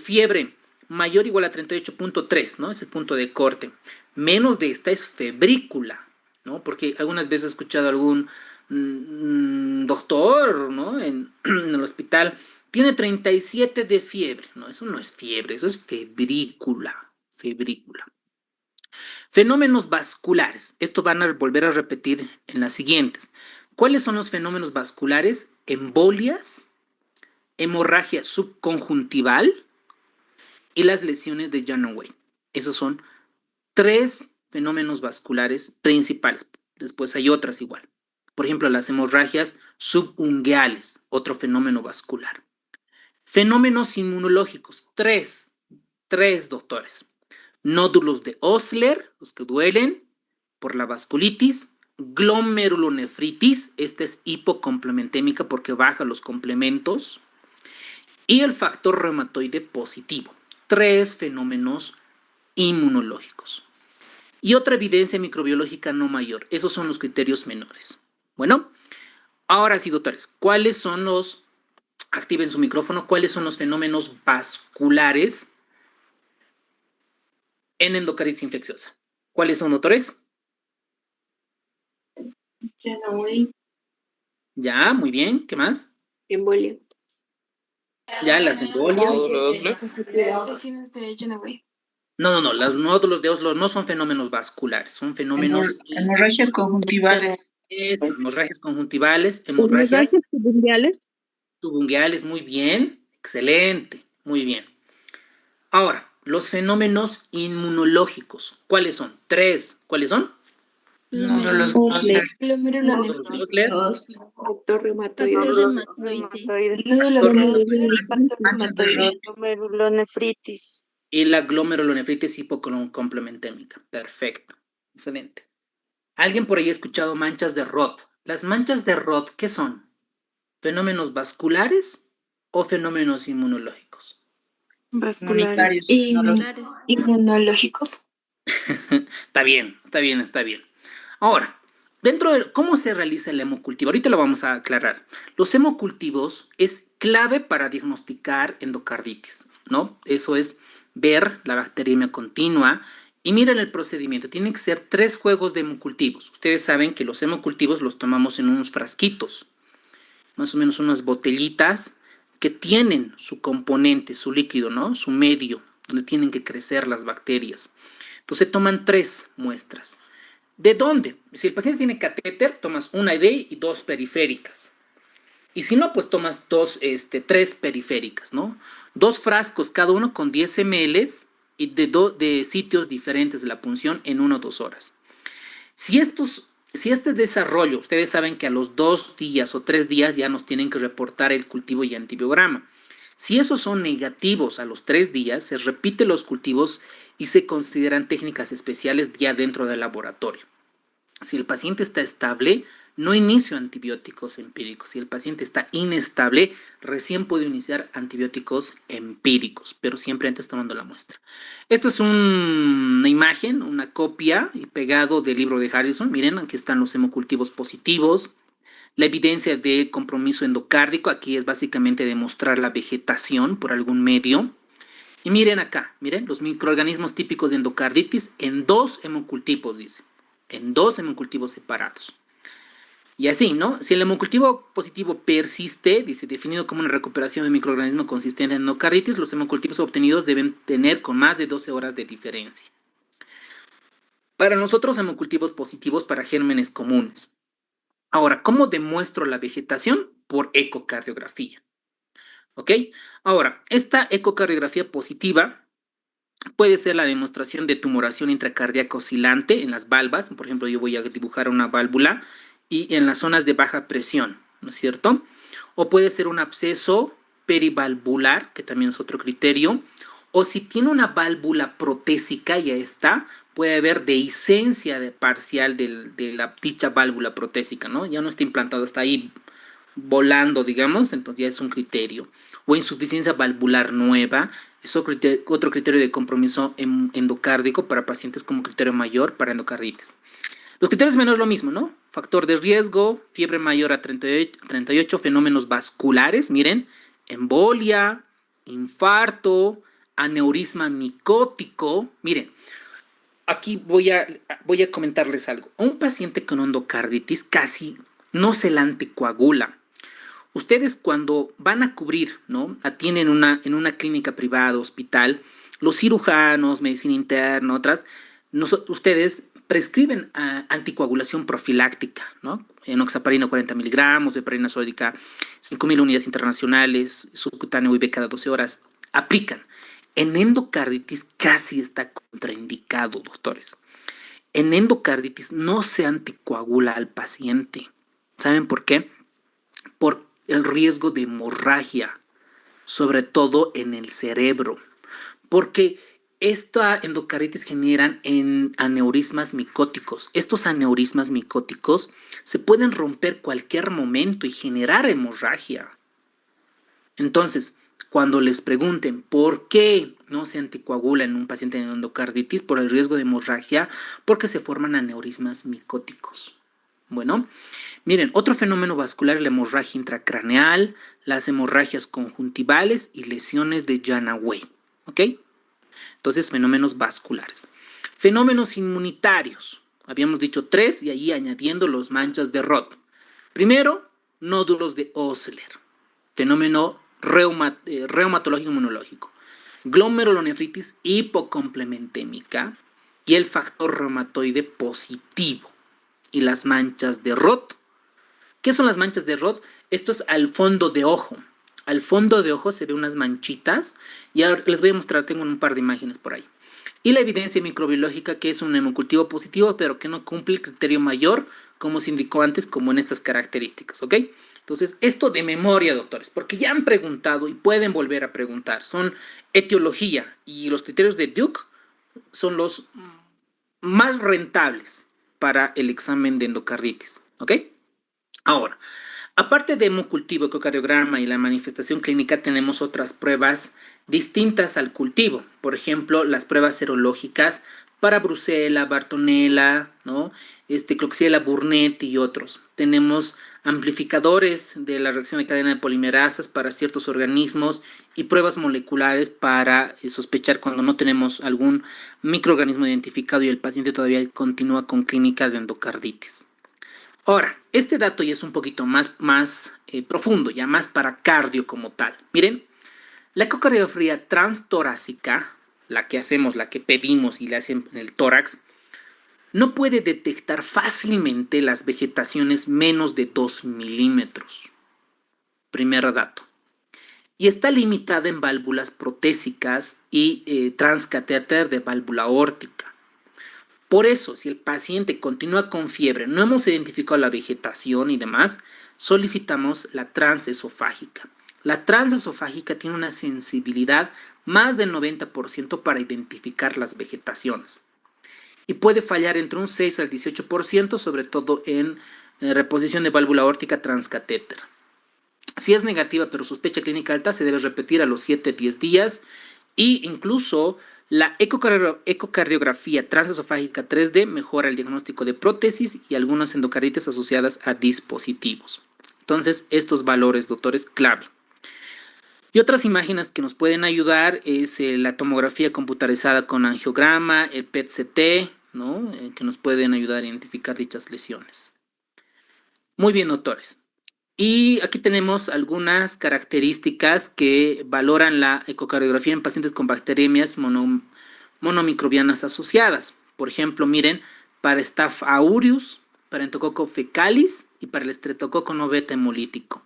Speaker 1: fiebre mayor o igual a 38.3, ¿no? Es el punto de corte. Menos de esta es febrícula, ¿no? Porque algunas veces he escuchado a algún doctor, ¿no? En el hospital, tiene 37 de fiebre. No, eso no es fiebre, eso es febrícula. Fenómenos vasculares. Esto van a volver a repetir en las siguientes. ¿Cuáles son los fenómenos vasculares? Embolias, hemorragia subconjuntival y las lesiones de Janoway. Esos son 3 fenómenos vasculares principales. Después hay otras igual. Por ejemplo, las hemorragias subungueales, otro fenómeno vascular. Fenómenos inmunológicos, 3, doctores. Nódulos de Osler, los que duelen por la vasculitis. Glomerulonefritis, esta es hipocomplementémica porque baja los complementos. Y el factor reumatoide positivo. 3 fenómenos inmunológicos. Y otra evidencia microbiológica no mayor. Esos son los criterios menores. Bueno, ahora sí, doctores, ¿cuáles son los, activen su micrófono, cuáles son los fenómenos vasculares en endocarditis infecciosa? ¿Cuáles son, doctores? Ya, muy bien. ¿Qué más?
Speaker 2: Embolia.
Speaker 1: Ya, las embolias. No, los nódulos de Oslo no son fenómenos vasculares, son fenómenos...
Speaker 2: Hemorragias conjuntivales.
Speaker 1: Eso, hemorragias conjuntivales, hemorragias subungueales, muy bien, excelente, muy bien. Ahora, los fenómenos inmunológicos, ¿cuáles son? 3, ¿cuáles son?
Speaker 2: Nódulos de Osler.
Speaker 1: Nódulos de Osler,
Speaker 3: Factor reumatoide.
Speaker 2: Manchas de Roth.
Speaker 3: Glomerulonefritis.
Speaker 1: y la glomerulonefritis hipocomplementémica. Perfecto, excelente. ¿Alguien por ahí ha escuchado manchas de Roth? Las manchas de Roth, ¿qué son? ¿Fenómenos vasculares o fenómenos inmunológicos?
Speaker 9: Vasculares. Inmunológicos.
Speaker 1: Está bien. Ahora, dentro de cómo se realiza el hemocultivo, ahorita lo vamos a aclarar. Los hemocultivos es clave para diagnosticar endocarditis, ¿no? Eso es ver la bacteriemia continua y miren el procedimiento. Tienen que ser 3 juegos de hemocultivos. Ustedes saben que los hemocultivos los tomamos en unos frasquitos, más o menos unas botellitas que tienen su componente, su líquido, ¿no? Su medio, donde tienen que crecer las bacterias. Entonces toman 3 muestras. ¿De dónde? Si el paciente tiene catéter, tomas una ID y 2 periféricas. Y si no, pues tomas 3 periféricas, ¿no? 2 frascos cada uno con 10 ml y de sitios diferentes de la punción en 1 o 2 horas. Si este desarrollo, ustedes saben que a los 2 días o 3 días ya nos tienen que reportar el cultivo y antibiograma. Si esos son negativos a los 3 días, se repiten los cultivos y se consideran técnicas especiales ya dentro del laboratorio. Si el paciente está estable, no inicio antibióticos empíricos. Si el paciente está inestable, recién puedo iniciar antibióticos empíricos, pero siempre antes tomando la muestra. Esto es una imagen, una copia y pegado del libro de Harrison. Miren, aquí están los hemocultivos positivos. La evidencia de compromiso endocárdico, aquí es básicamente demostrar la vegetación por algún medio. Y miren acá, miren, los microorganismos típicos de endocarditis en 2 hemocultivos, dice. En 2 hemocultivos separados. Y así, ¿no? Si el hemocultivo positivo persiste, dice, definido como una recuperación de microorganismo consistente en endocarditis, los hemocultivos obtenidos deben tener con más de 12 horas de diferencia. Para nosotros, hemocultivos positivos para gérmenes comunes. Ahora, ¿cómo demuestro la vegetación? Por ecocardiografía. ¿Ok? Ahora, esta ecocardiografía positiva puede ser la demostración de tumoración intracardíaca oscilante en las valvas. Por ejemplo, yo voy a dibujar una válvula y en las zonas de baja presión, ¿no es cierto? O puede ser un absceso perivalvular, que también es otro criterio. O si tiene una válvula protésica, ya está, puede haber dehiscencia parcial de la dicha válvula protésica, ¿no? Ya no está implantado, está ahí volando, digamos, entonces ya es un criterio. O insuficiencia valvular nueva, es otro criterio de compromiso endocárdico para pacientes como criterio mayor para endocarditis. Los criterios menores lo mismo, ¿no? Factor de riesgo, fiebre mayor a 38, fenómenos vasculares, miren, embolia, infarto, aneurisma micótico. Miren, aquí voy a comentarles algo. A un paciente con endocarditis casi no se la anticoagula. Ustedes cuando van a cubrir, ¿no? Atienden en una clínica privada, hospital, los cirujanos, medicina interna, otras, ustedes prescriben anticoagulación profiláctica, ¿no? Enoxaparina 40 miligramos, heparina sódica 5.000 unidades internacionales, subcutáneo IV cada 12 horas. Aplican. En endocarditis casi está contraindicado, doctores. En endocarditis no se anticoagula al paciente. ¿Saben por qué? Por el riesgo de hemorragia, sobre todo en el cerebro, porque esta endocarditis generan aneurismas micóticos. Estos aneurismas micóticos se pueden romper cualquier momento y generar hemorragia. Entonces, cuando les pregunten por qué no se anticoagula en un paciente de endocarditis por el riesgo de hemorragia, porque se forman aneurismas micóticos. Bueno, miren, otro fenómeno vascular es la hemorragia intracraneal, las hemorragias conjuntivales y lesiones de Janaway. ¿Ok? Entonces, fenómenos vasculares. Fenómenos inmunitarios. Habíamos dicho 3 y ahí añadiendo los manchas de Roth. Primero, nódulos de Osler. Fenómeno reumatológico inmunológico. Glomerulonefritis hipocomplementémica y el factor reumatoide positivo. Y las manchas de Roth. ¿Qué son las manchas de Roth? Esto es al fondo de ojo. Al fondo de ojo se ve unas manchitas y ahora les voy a mostrar, tengo un par de imágenes por ahí. Y la evidencia microbiológica que es un hemocultivo positivo pero que no cumple el criterio mayor como se indicó antes, como en estas características, ¿ok? Entonces, esto de memoria, doctores, porque ya han preguntado y pueden volver a preguntar, son etiología y los criterios de Duke son los más rentables para el examen de endocarditis, ¿ok? Ahora, aparte de hemocultivo, ecocardiograma y la manifestación clínica, tenemos otras pruebas distintas al cultivo. Por ejemplo, las pruebas serológicas para Brucella, Bartonella, ¿no? Klebsiella, Burnetti y otros. Tenemos amplificadores de la reacción de cadena de polimerasas para ciertos organismos y pruebas moleculares para sospechar cuando no tenemos algún microorganismo identificado y el paciente todavía continúa con clínica de endocarditis. Ahora, este dato ya es un poquito más profundo, ya más para cardio como tal. Miren, la ecocardiografía transtorácica, la que hacemos, la que pedimos y la hacen en el tórax, no puede detectar fácilmente las vegetaciones menos de 2 milímetros. Primer dato. Y está limitada en válvulas protésicas y transcatéter de válvula aórtica. Por eso, si el paciente continúa con fiebre, no hemos identificado la vegetación y demás, solicitamos la transesofágica. La transesofágica tiene una sensibilidad más del 90% para identificar las vegetaciones. Y puede fallar entre un 6 al 18%, sobre todo en reposición de válvula aórtica transcatéter. Si es negativa pero sospecha clínica alta, se debe repetir a los 7-10 días y incluso la ecocardiografía transesofágica 3D mejora el diagnóstico de prótesis y algunas endocarditis asociadas a dispositivos. Entonces, estos valores, doctores, clave. Y otras imágenes que nos pueden ayudar es la tomografía computarizada con angiograma, el PET-CT, ¿no? Que nos pueden ayudar a identificar dichas lesiones. Muy bien, doctores. Y aquí tenemos algunas características que valoran la ecocardiografía en pacientes con bacteriemias monomicrobianas asociadas. Por ejemplo, miren, para Staph aureus, para Enterococcus fecalis y para el Streptococcus beta hemolítico.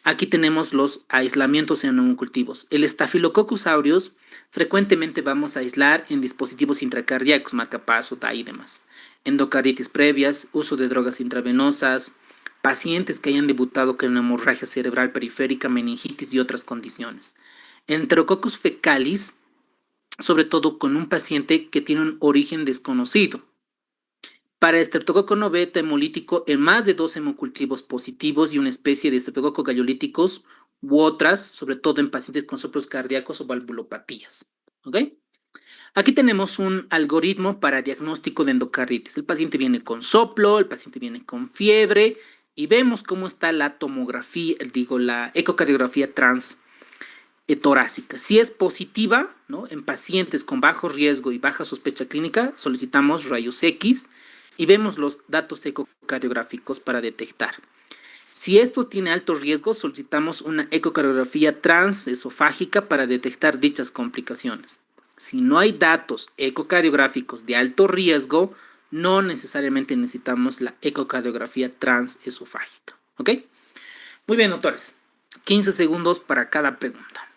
Speaker 1: Aquí tenemos los aislamientos en hemocultivos. El Staphylococcus aureus frecuentemente vamos a aislar en dispositivos intracardíacos, marcapaso, DAI y demás. Endocarditis previas, uso de drogas intravenosas, pacientes que hayan debutado con hemorragia cerebral periférica, meningitis y otras condiciones. Enterococcus fecalis, sobre todo con un paciente que tiene un origen desconocido. Para Streptococcus beta hemolítico en más de 2 hemocultivos positivos y una especie de Streptococcus gallolíticos u otras, sobre todo en pacientes con soplos cardíacos o valvulopatías. ¿Ok? Aquí tenemos un algoritmo para diagnóstico de endocarditis. El paciente viene con soplo, el paciente viene con fiebre y vemos cómo está la tomografía, la ecocardiografía torácica. Si es positiva, ¿no? En pacientes con bajo riesgo y baja sospecha clínica, solicitamos rayos X y vemos los datos ecocardiográficos para detectar. Si esto tiene alto riesgo, solicitamos una ecocardiografía transesofágica para detectar dichas complicaciones. Si no hay datos ecocardiográficos de alto riesgo, no necesariamente necesitamos la ecocardiografía transesofágica. ¿Ok? Muy bien, doctores. 15 segundos para cada pregunta.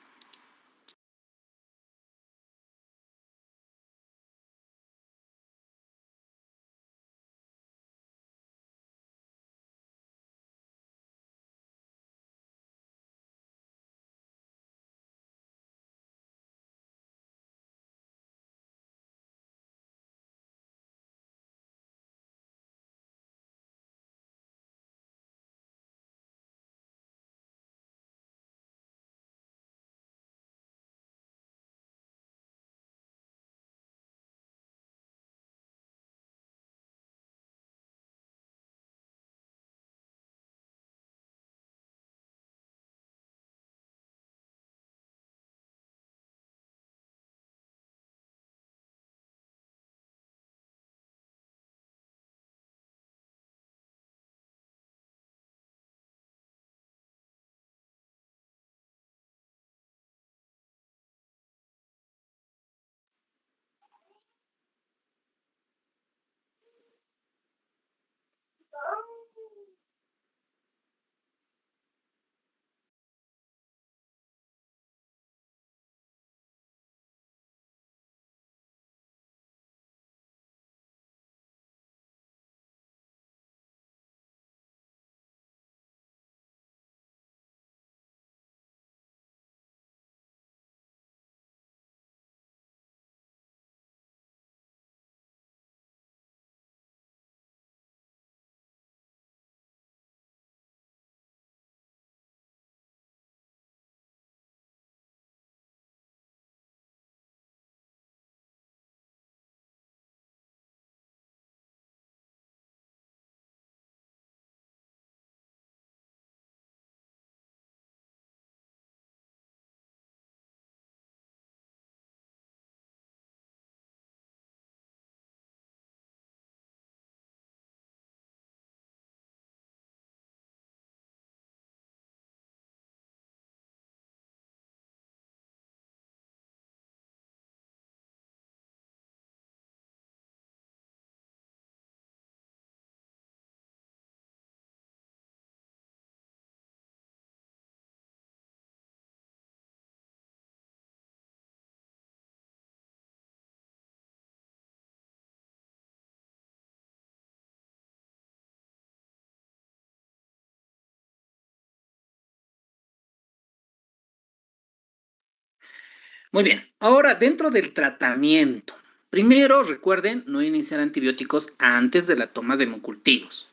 Speaker 1: Muy bien, ahora dentro del tratamiento, primero recuerden no iniciar antibióticos antes de la toma de hemocultivos.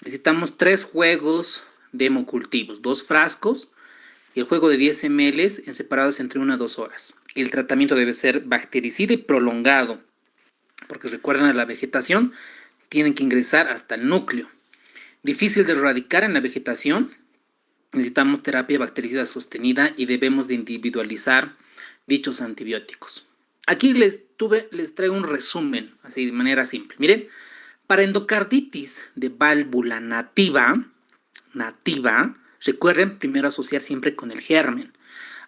Speaker 1: necesitamos 3 juegos de hemocultivos, 2 frascos y el juego de 10 ml en separados entre 1 a 2 horas. El tratamiento debe ser bactericida y prolongado, porque recuerden, a la vegetación tienen que ingresar hasta el núcleo. Difícil de erradicar en la vegetación, necesitamos terapia bactericida sostenida y debemos de individualizar dichos antibióticos. Aquí les traigo un resumen, así de manera simple. Miren, para endocarditis de válvula nativa, recuerden primero asociar siempre con el germen.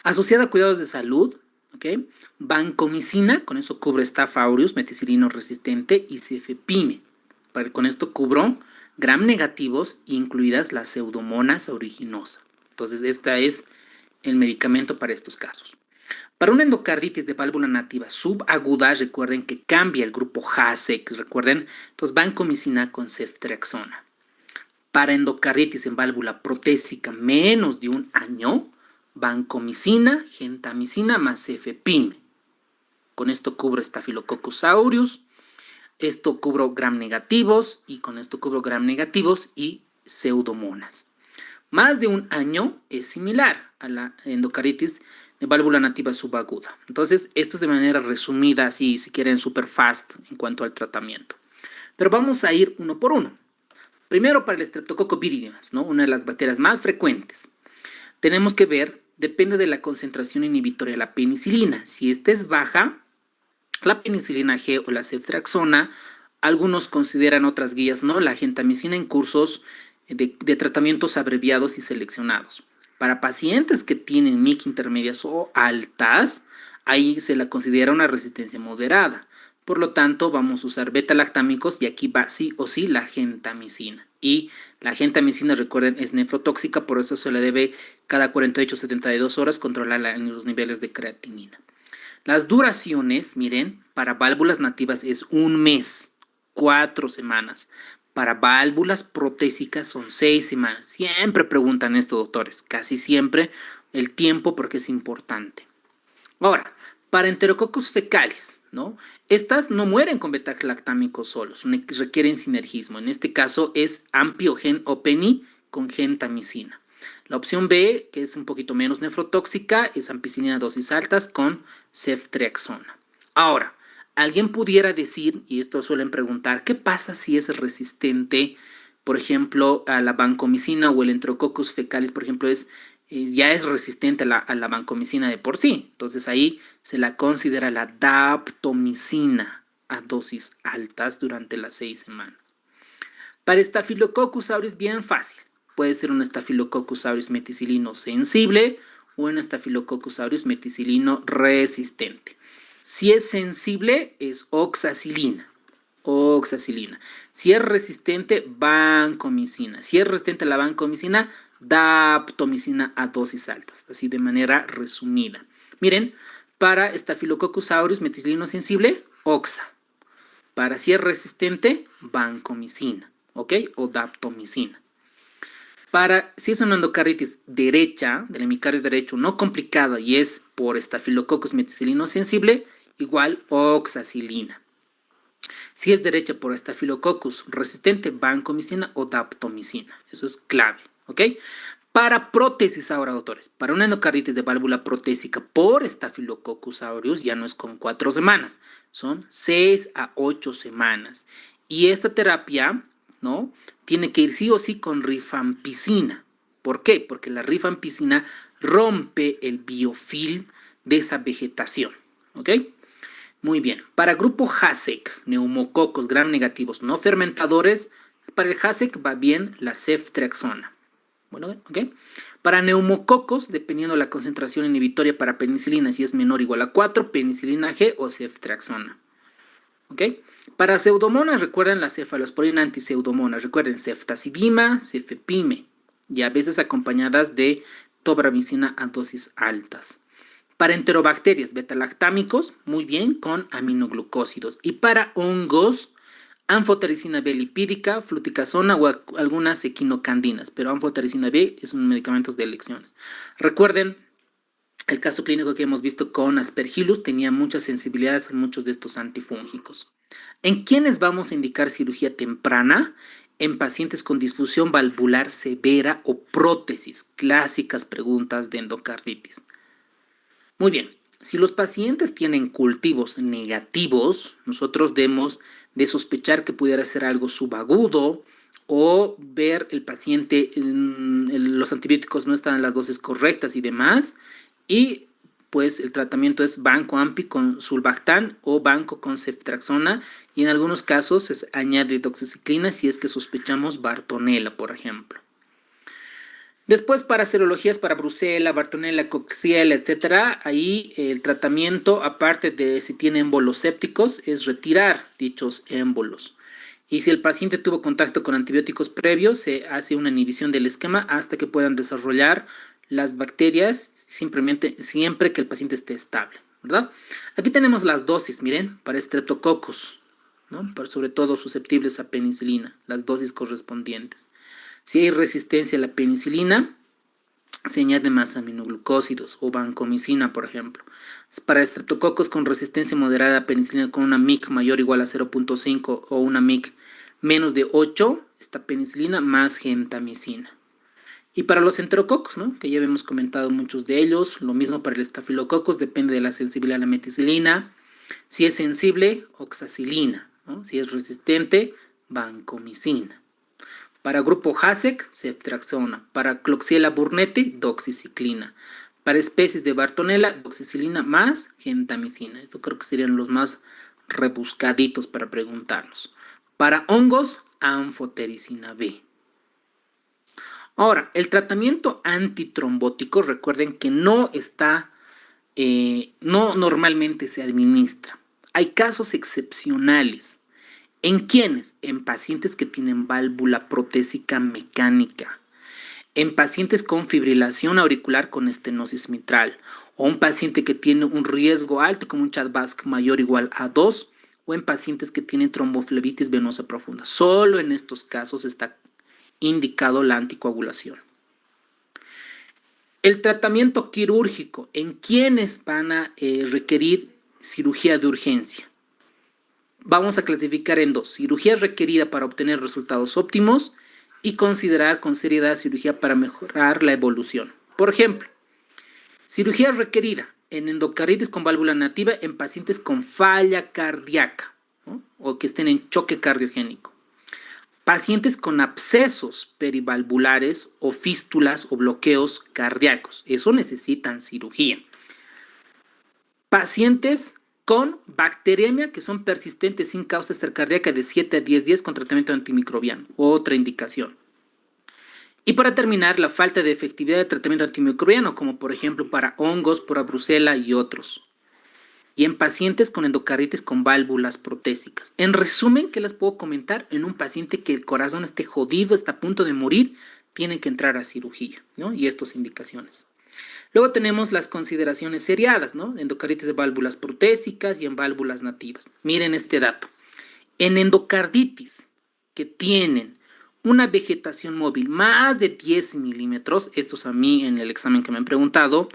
Speaker 1: Asociada a cuidados de salud, ¿ok? Vancomicina, con eso cubre Staph aureus, meticilino resistente y cefepime. Con esto cubro gram negativos, incluidas las pseudomonas aeruginosa. Entonces, este es el medicamento para estos casos. Para una endocarditis de válvula nativa subaguda, recuerden que cambia el grupo HASEC, recuerden, entonces vancomicina con ceftriaxona. Para endocarditis en válvula protésica menos de 1 año, vancomicina, gentamicina más cefepime. Con esto cubro Staphylococcus aureus, esto cubro gram negativos y con esto cubro gram negativos y pseudomonas. Más de 1 año es similar a la endocarditis de válvula nativa subaguda. Entonces, esto es de manera resumida, así si quieren, super fast en cuanto al tratamiento. Pero vamos a ir uno por uno. Primero, para el Streptococcus viridans, ¿no? Una de las bacterias más frecuentes. Tenemos que ver, depende de la concentración inhibitoria de la penicilina. Si esta es baja, la penicilina G o la ceftriaxona, algunos consideran otras guías, ¿no? La gentamicina en cursos de tratamientos abreviados y seleccionados. Para pacientes que tienen MIC intermedias o altas, ahí se la considera una resistencia moderada. Por lo tanto, vamos a usar beta-lactámicos y aquí va sí o sí la gentamicina. Y la gentamicina, recuerden, es nefrotóxica, por eso se le debe cada 48-72 horas controlar los niveles de creatinina. Las duraciones, miren, para válvulas nativas es 1 mes, 4 semanas. Para válvulas protésicas son 6 semanas. Siempre preguntan esto, doctores, casi siempre el tiempo porque es importante. Ahora, para Enterococcus fecalis, ¿no? Estas no mueren con beta-lactámicos solos, requieren sinergismo. En este caso es ampiogen o peni con gentamicina. La opción B, que es un poquito menos nefrotóxica, es ampicilina dosis altas con ceftriaxona. Ahora, alguien pudiera decir, y esto suelen preguntar, ¿qué pasa si es resistente, por ejemplo, a la vancomicina o el Enterococcus fecalis, por ejemplo, ya es resistente a la vancomicina de por sí? Entonces ahí se la considera la daptomicina a dosis altas durante las 6 semanas. Para Staphylococcus aureus, bien fácil. Puede ser un Staphylococcus aureus meticilino sensible o un Staphylococcus aureus meticilino resistente. Si es sensible, es oxacilina. Si es resistente, vancomicina. Si es resistente a la vancomicina, daptomicina a dosis altas. Así de manera resumida. Miren, para Staphylococcus aureus meticilino sensible, oxa. Para si es resistente, vancomicina, ¿ok? O daptomicina. Para si es una endocarditis derecha, del hemicardio derecho, no complicada y es por Staphylococcus meticilino sensible, igual oxacilina. Si es derecha por Staphylococcus resistente, vancomicina o daptomicina. Eso es clave, ¿ok? Para prótesis ahora, doctores, para una endocarditis de válvula protésica por Staphylococcus aureus ya no es con 4 semanas, son 6 a 8 semanas. Y esta terapia, ¿no?, tiene que ir sí o sí con rifampicina. ¿Por qué? Porque la rifampicina rompe el biofilm de esa vegetación, ¿ok? Muy bien. Para grupo HASEC, neumococos gram negativos no fermentadores, para el HASEC va bien la ceftriaxona. Bueno, ¿ok? Para neumococos, dependiendo la concentración inhibitoria para penicilina, si es menor o igual a 4, penicilina G o ceftriaxona. ¿Ok? Para pseudomonas, recuerden la cefalosporina antipseudomonas. Recuerden ceftazidima, cefepime, y a veces acompañadas de tobramicina a dosis altas. Para enterobacterias, beta-lactámicos, muy bien, con aminoglucósidos. Y para hongos, anfotericina B lipídica, fluticasona o algunas equinocandinas, pero anfotericina B es un medicamento de elecciones. Recuerden, el caso clínico que hemos visto con Aspergillus tenía muchas sensibilidades en muchos de estos antifúngicos. ¿En quiénes vamos a indicar cirugía temprana? en pacientes con disfunción valvular severa o prótesis? Clásicas preguntas de endocarditis. Muy bien, si los pacientes tienen cultivos negativos, nosotros debemos de sospechar que pudiera ser algo subagudo o ver el paciente, los antibióticos no están en las dosis correctas y demás, y pues el tratamiento es banco-ampi con sulbactam o banco con ceftriaxona, y en algunos casos se añade doxiciclina si es que sospechamos Bartonella, por ejemplo. Después, para serologías para Brucella, Bartonella, Coxiella, etcétera, ahí el tratamiento, aparte de si tiene émbolos sépticos, es retirar dichos émbolos. Y si el paciente tuvo contacto con antibióticos previos, se hace una inhibición del esquema hasta que puedan desarrollar las bacterias, siempre que el paciente esté estable, ¿verdad? Aquí tenemos las dosis, miren, para estreptococos, ¿no? Sobre todo susceptibles a penicilina, las dosis correspondientes. Si hay resistencia a la penicilina, se añade más aminoglucósidos o vancomicina, por ejemplo. Para estreptococos con resistencia moderada a penicilina con una MIC mayor o igual a 0.5 o una MIC menos de 8, esta penicilina más gentamicina. Y para los enterococos, ¿no? Que ya hemos comentado muchos de ellos, lo mismo para el estafilococos, depende de la sensibilidad a la meticilina. Si es sensible, oxacilina, ¿no? Si es resistente, vancomicina. Para grupo HASEC, ceftriaxona. Para Klebsiella burnetii, doxiciclina. Para especies de Bartonella, doxicilina más gentamicina. Esto creo que serían los más rebuscaditos para preguntarnos. Para hongos, anfotericina B. Ahora, el tratamiento antitrombótico, recuerden que no normalmente se administra. Hay casos excepcionales. ¿En quiénes? En pacientes que tienen válvula protésica mecánica, en pacientes con fibrilación auricular con estenosis mitral, o un paciente que tiene un riesgo alto como un CHA2-VASc mayor o igual a 2, o en pacientes que tienen tromboflebitis venosa profunda. Solo en estos casos está indicado la anticoagulación. El tratamiento quirúrgico, ¿en quiénes van a requerir cirugía de urgencia? Vamos a clasificar en dos: cirugía requerida para obtener resultados óptimos y considerar con seriedad cirugía para mejorar la evolución. Por ejemplo, cirugía requerida en endocarditis con válvula nativa en pacientes con falla cardíaca, ¿no? O que estén en choque cardiogénico. Pacientes con abscesos perivalvulares o fístulas o bloqueos cardíacos. Eso necesitan cirugía. Pacientes con bacteriemia que son persistentes sin causa extracardíaca de 7 a 10 días con tratamiento antimicrobiano. Otra indicación. Y para terminar, la falta de efectividad de tratamiento antimicrobiano, como por ejemplo para hongos, para Brucella y otros. Y en pacientes con endocarditis con válvulas protésicas. En resumen, ¿qué les puedo comentar? En un paciente que el corazón esté jodido, está a punto de morir, tiene que entrar a cirugía, ¿no? Y estas indicaciones. Luego tenemos las consideraciones seriadas, ¿no? Endocarditis de válvulas protésicas y en válvulas nativas. Miren este dato. En endocarditis que tienen una vegetación móvil más de 10 milímetros, estos a mí en el examen que me han preguntado,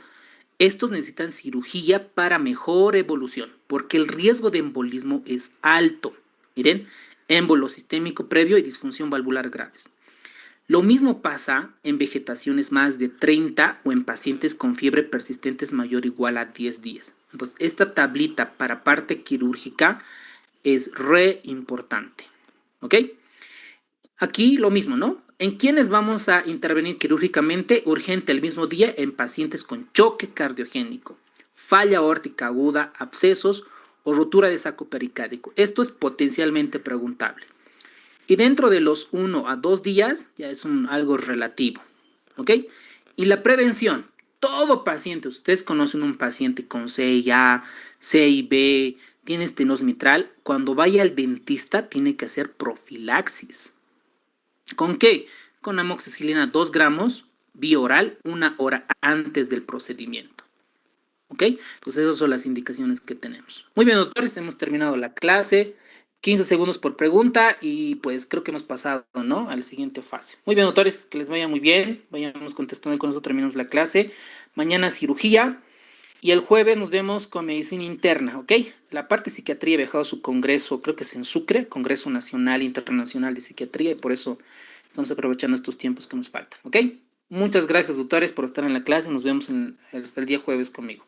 Speaker 1: estos necesitan cirugía para mejor evolución, porque el riesgo de embolismo es alto. Miren, émbolo sistémico previo y disfunción valvular graves. Lo mismo pasa en vegetaciones más de 30 o en pacientes con fiebre persistentes mayor o igual a 10 días. Entonces, esta tablita para parte quirúrgica es re importante. ¿Ok? Aquí lo mismo, ¿no? ¿En quiénes vamos a intervenir quirúrgicamente? Urgente el mismo día en pacientes con choque cardiogénico, falla aórtica aguda, abscesos o rotura de saco pericárdico. Esto es potencialmente preguntable. Y dentro de los 1 a 2 días ya es algo relativo. ¿Ok? Y la prevención. Todo paciente, ustedes conocen un paciente con CIA, CIB, tiene estenosis mitral, cuando vaya al dentista tiene que hacer profilaxis. ¿Con qué? Con amoxicilina 2 gramos, vía oral, 1 hora antes del procedimiento. ¿Ok? Entonces esas son las indicaciones que tenemos. Muy bien, doctores, hemos terminado la clase. 15 segundos por pregunta y pues creo que hemos pasado, ¿no? A la siguiente fase. Muy bien, doctores, que les vaya muy bien. Vayamos contestando y con eso terminamos la clase. Mañana cirugía. Y el jueves nos vemos con medicina interna, ¿ok? La parte de psiquiatría ha viajado a su congreso, creo que es en Sucre, Congreso Nacional Internacional de Psiquiatría, y por eso estamos aprovechando estos tiempos que nos faltan, ¿ok? Muchas gracias, doctores, por estar en la clase. Nos vemos hasta el día jueves conmigo.